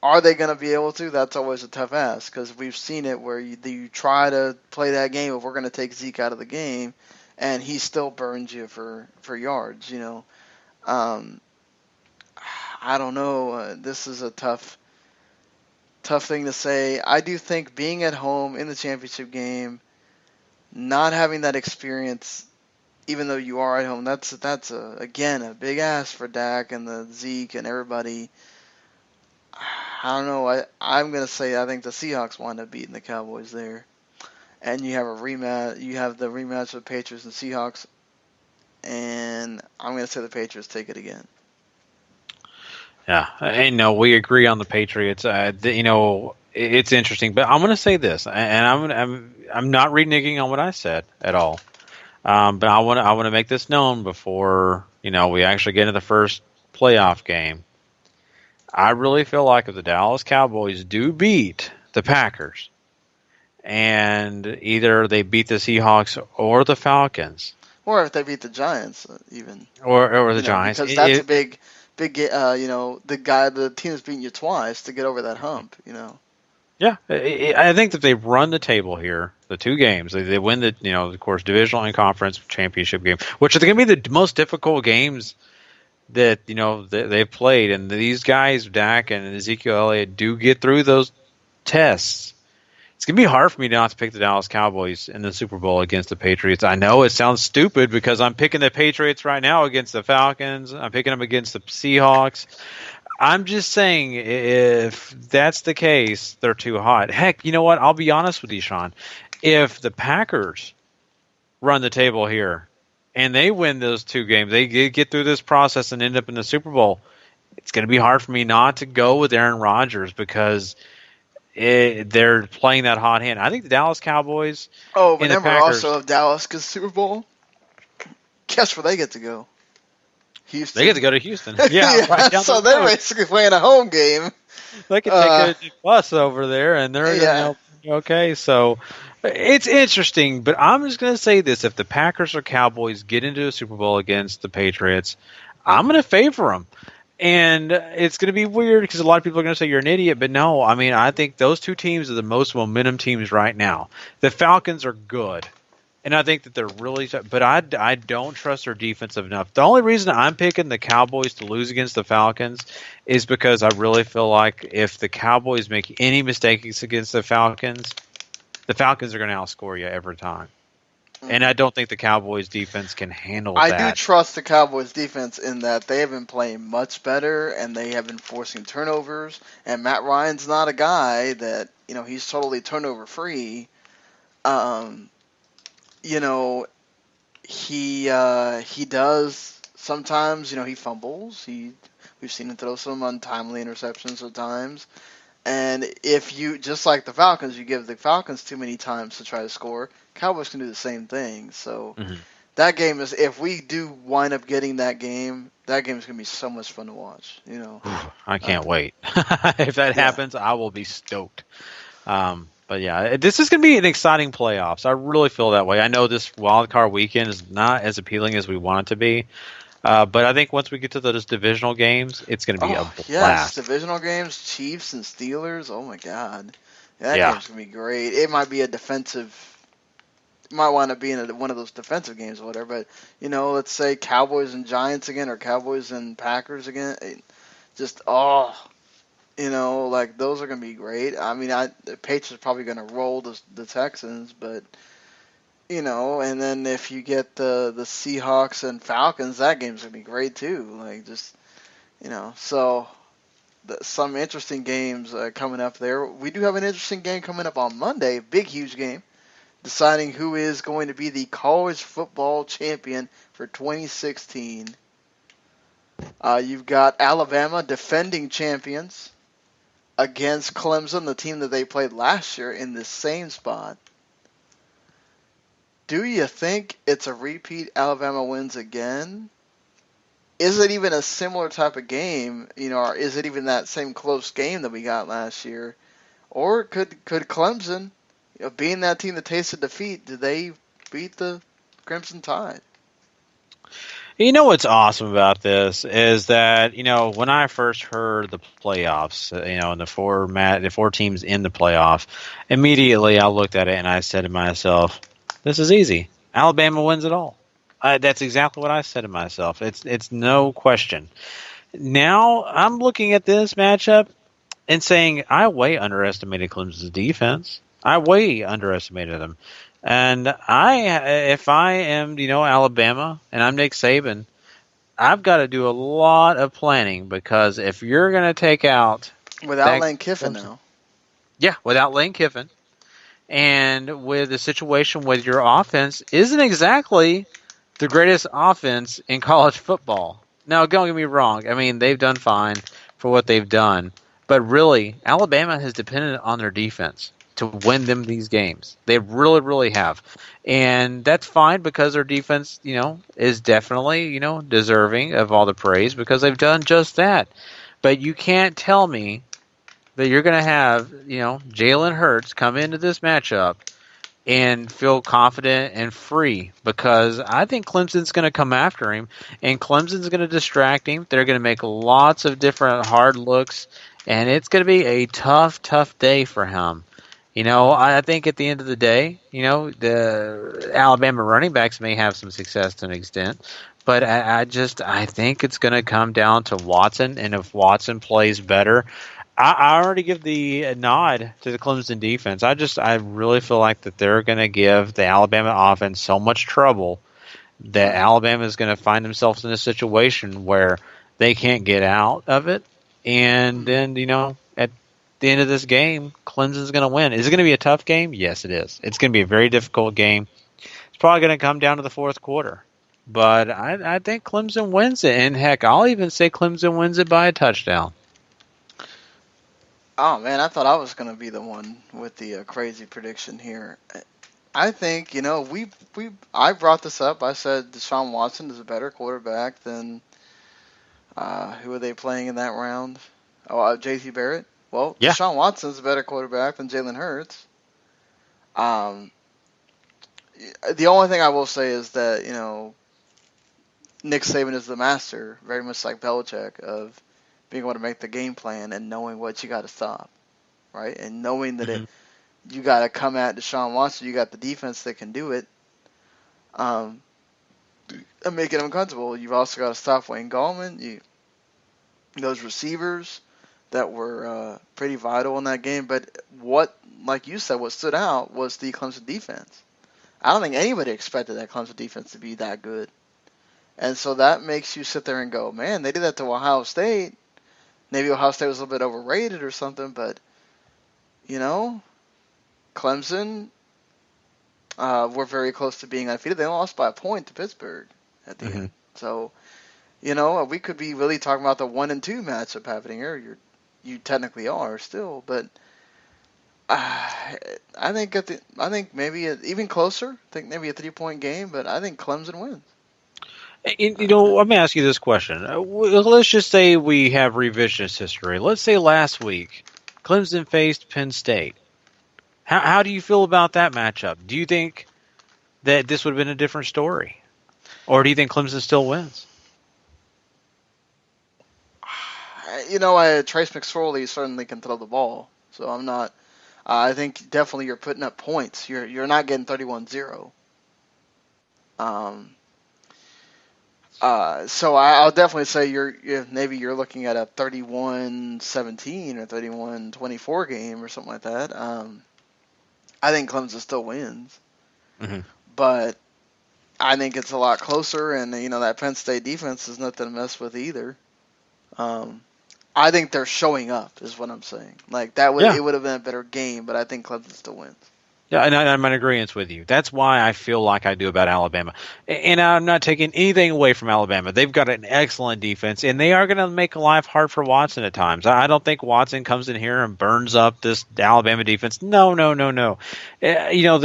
are they going to be able to? That's always a tough ask because we've seen it where you try to play that game if we're going to take Zeke out of the game, and he still burns you for yards, I don't know. This is a tough thing to say. I do think being at home in the championship game, not having that experience, even though you are at home, that's again a big ask for Dak and the Zeke and everybody. I don't know. I'm gonna say I think the Seahawks wind up beating the Cowboys there, and you have a rematch. You have the rematch with Patriots and Seahawks, and I'm gonna say the Patriots take it again. Yeah, and no, we agree on the Patriots. It's interesting, but I'm going to say this, and I'm not reneging on what I said at all. But I want to make this known before we actually get into the first playoff game. I really feel like if the Dallas Cowboys do beat the Packers, and either they beat the Seahawks or the Falcons, or if they beat the Giants, even or the Giants, because that's a big, the team is beating you twice to get over that hump, Yeah, I think that they run the table here, the two games. They win the, of course, divisional and conference championship game, which are going to be the most difficult games that, they've played. And these guys, Dak and Ezekiel Elliott, do get through those tests. It's going to be hard for me not to pick the Dallas Cowboys in the Super Bowl against the Patriots. I know it sounds stupid because I'm picking the Patriots right now against the Falcons. I'm picking them against the Seahawks. I'm just saying, if that's the case, they're too hot. Heck, you know what? I'll be honest with you, Sean. If the Packers run the table here and they win those two games, they get through this process and end up in the Super Bowl, it's going to be hard for me not to go with Aaron Rodgers because they're playing that hot hand. I think the Dallas Cowboys. Oh, but remember also if Dallas gets Super Bowl, guess where they get to go? Houston. They get to go to Houston. Yeah, right down so they're basically playing a home game. They can take a bus over there, and they're okay. So it's interesting, but I'm just going to say this: if the Packers or Cowboys get into a Super Bowl against the Patriots, I'm going to favor them. And it's going to be weird because a lot of people are going to say you're an idiot, but no, I mean I think those two teams are the most momentum teams right now. The Falcons are good. And I think that they're really – but I don't trust their defense enough. The only reason I'm picking the Cowboys to lose against the Falcons is because I really feel like if the Cowboys make any mistakes against the Falcons are going to outscore you every time. And I don't think the Cowboys' defense can handle that. I do trust the Cowboys' defense in that they have been playing much better and they have been forcing turnovers. And Matt Ryan's not a guy that – he's totally turnover-free. He does sometimes, he fumbles. We've seen him throw some untimely interceptions at times. And if you, just like the Falcons, you give the Falcons too many times to try to score, Cowboys can do the same thing. So that game is, if we do wind up getting that game is going to be so much fun to watch, I can't wait. If that happens, I will be stoked. But yeah, this is going to be an exciting playoffs. I really feel that way. I know this wild card weekend is not as appealing as we want it to be, but I think once we get to those divisional games, it's going to be a blast. Yes, divisional games, Chiefs and Steelers. Oh my God, that game's going to be great. It might be a defensive. It might wind up being one of those defensive games or whatever. But let's say Cowboys and Giants again, or Cowboys and Packers again. Those are going to be great. I mean, the Patriots are probably going to roll the Texans, but, and then if you get the Seahawks and Falcons, that game's going to be great too. So some interesting games coming up there. We do have an interesting game coming up on Monday, big, huge game, deciding who is going to be the college football champion for 2016. You've got Alabama, defending champions, against Clemson, the team that they played last year in the same spot. Do you think it's a repeat? Alabama wins again? is it even a similar type of game? Or is it even that same close game that we got last year? Or could Clemson, being that team that tasted defeat, do they beat the Crimson Tide? You know what's awesome about this is that, when I first heard the playoffs, and the four teams in the playoff, immediately I looked at it and I said to myself, this is easy. Alabama wins it all. That's exactly what I said to myself. It's no question. Now I'm looking at this matchup and saying I way underestimated Clemson's defense. I way underestimated them. And if I am, Alabama and I'm Nick Saban, I've got to do a lot of planning because if you're going to take out without Lane Kiffin now, without Lane Kiffin, and with the situation with your offense isn't exactly the greatest offense in college football. Now, don't get me wrong. I mean, they've done fine for what they've done, but really, Alabama has depended on their defense to win them these games. They really, really have. And that's fine because their defense, is definitely, deserving of all the praise because they've done just that. But you can't tell me that you're going to have, Jalen Hurts come into this matchup and feel confident and free because I think Clemson's going to come after him and Clemson's going to distract him. They're going to make lots of different hard looks and it's going to be a tough, tough day for him. I think at the end of the day, the Alabama running backs may have some success to an extent, but I think it's going to come down to Watson, and if Watson plays better, I already give the nod to the Clemson defense. I really feel like that they're going to give the Alabama offense so much trouble that Alabama is going to find themselves in a situation where they can't get out of it, and then, at the end of this game, Clemson's going to win. Is it going to be a tough game? Yes, it is. It's going to be a very difficult game. It's probably going to come down to the fourth quarter. But I think Clemson wins it. And, heck, I'll even say Clemson wins it by a touchdown. Oh, man, I thought I was going to be the one with the crazy prediction here. I think, I brought this up. I said Deshaun Watson is a better quarterback than who are they playing in that round? J.C. Barrett. Well, yeah. Deshaun Watson's a better quarterback than Jalen Hurts. The only thing I will say is that, Nick Saban is the master, very much like Belichick, of being able to make the game plan and knowing what you got to stop, right? And knowing that you got to come at Deshaun Watson, you got the defense that can do it, and making him comfortable. You've also got to stop Wayne Gallman, those receivers that were pretty vital in that game. But like you said, what stood out was the Clemson defense. I don't think anybody expected that Clemson defense to be that good. And so that makes you sit there and go, man, they did that to Ohio State. Maybe Ohio State was a little bit overrated or something, but, Clemson were very close to being undefeated. They lost by a point to Pittsburgh at the end. So, we could be really talking about the 1-2 matchup happening here. You technically are still, but I think maybe even closer. I think maybe a 3-point game, but I think Clemson wins. Let me ask you this question. Let's just say we have revisionist history. Let's say last week Clemson faced Penn State. How do you feel about that matchup? Do you think that this would have been a different story, or do you think Clemson still wins? Trace McSorley certainly can throw the ball, so I'm not. I think definitely you're putting up points. You're not getting 31-0. So I'll definitely say maybe you're looking at a 31-17 or 31-24 game or something like that. I think Clemson still wins, but I think it's a lot closer, and that Penn State defense is nothing to mess with either. I think they're showing up, is what I'm saying. Like it would have been a better game, but I think Clemson still wins. Yeah, and I'm in agreement with you. That's why I feel like I do about Alabama. And I'm not taking anything away from Alabama. They've got an excellent defense, and they are going to make life hard for Watson at times. I don't think Watson comes in here and burns up this Alabama defense. No. The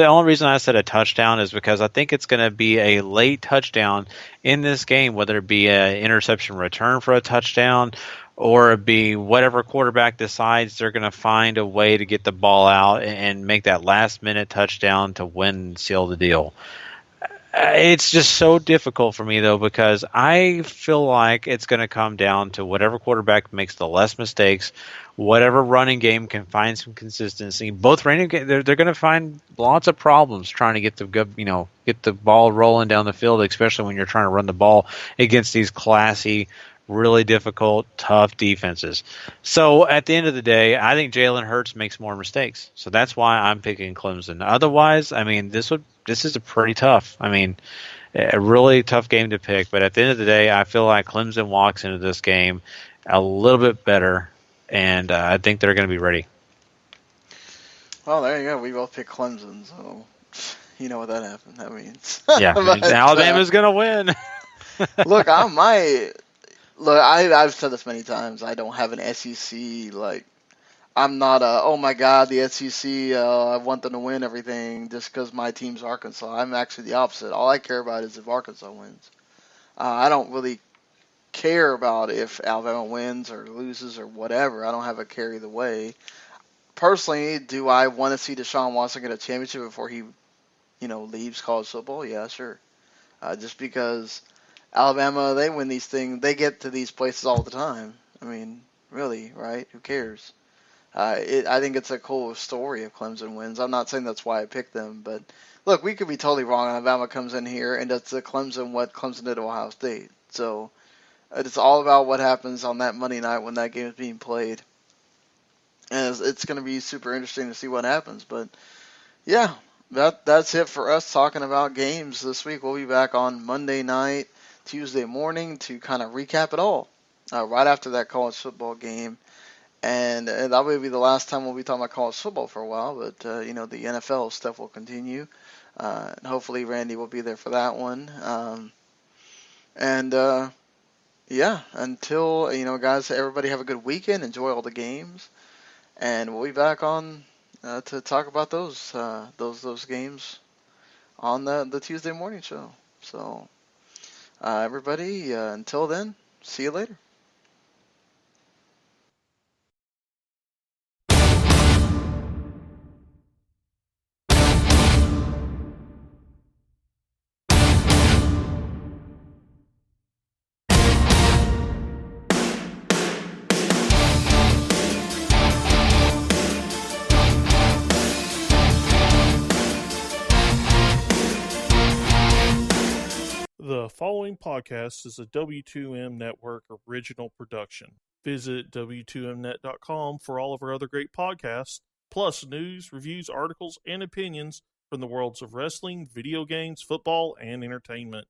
only reason I said a touchdown is because I think it's going to be a late touchdown in this game, whether it be an interception return for a touchdown or it be whatever quarterback decides they're going to find a way to get the ball out and make that last-minute touchdown to win and seal the deal. It's just so difficult for me, though, because I feel like it's going to come down to whatever quarterback makes the less mistakes, whatever running game can find some consistency. Both running game, they're going to find lots of problems trying to get the ball rolling down the field, especially when you're trying to run the ball against these classy, really difficult, tough defenses. So at the end of the day, I think Jalen Hurts makes more mistakes. So that's why I'm picking Clemson. Otherwise, I mean, this is a pretty tough. I mean, a really tough game to pick. But at the end of the day, I feel like Clemson walks into this game a little bit better, and I think they're going to be ready. Well, there you go. We both picked Clemson, so you know what that happened. That means yeah, Alabama's going to win. Look, I've said this many times. I don't have an SEC I'm not oh my God, the SEC. I want them to win everything just because my team's Arkansas. I'm actually the opposite. All I care about is if Arkansas wins. I don't really care about if Alabama wins or loses or whatever. I don't have a care either way. Personally, do I want to see Deshaun Watson get a championship before he, leaves college football? Yeah, sure. Just because Alabama, they win these things. They get to these places all the time. I mean, really, right? Who cares? I think it's a cool story if Clemson wins. I'm not saying that's why I picked them, but look, we could be totally wrong. Alabama comes in here and does to Clemson what Clemson did to Ohio State. So it's all about what happens on that Monday night when that game is being played. And it's going to be super interesting to see what happens. But, yeah, that's it for us talking about games this week. We'll be back on Monday night, Tuesday morning to kind of recap it all right after that college football game. And that will be the last time we'll be talking about college football for a while. But, the NFL stuff will continue. And hopefully Randy will be there for that one. Yeah, until, guys, everybody have a good weekend. Enjoy all the games. And we'll be back on to talk about those games on the Tuesday morning show. So, everybody, until then, see you later. The following podcast is a W2M Network original production. Visit W2Mnet.com for all of our other great podcasts, plus news, reviews, articles, and opinions from the worlds of wrestling, video games, football, and entertainment.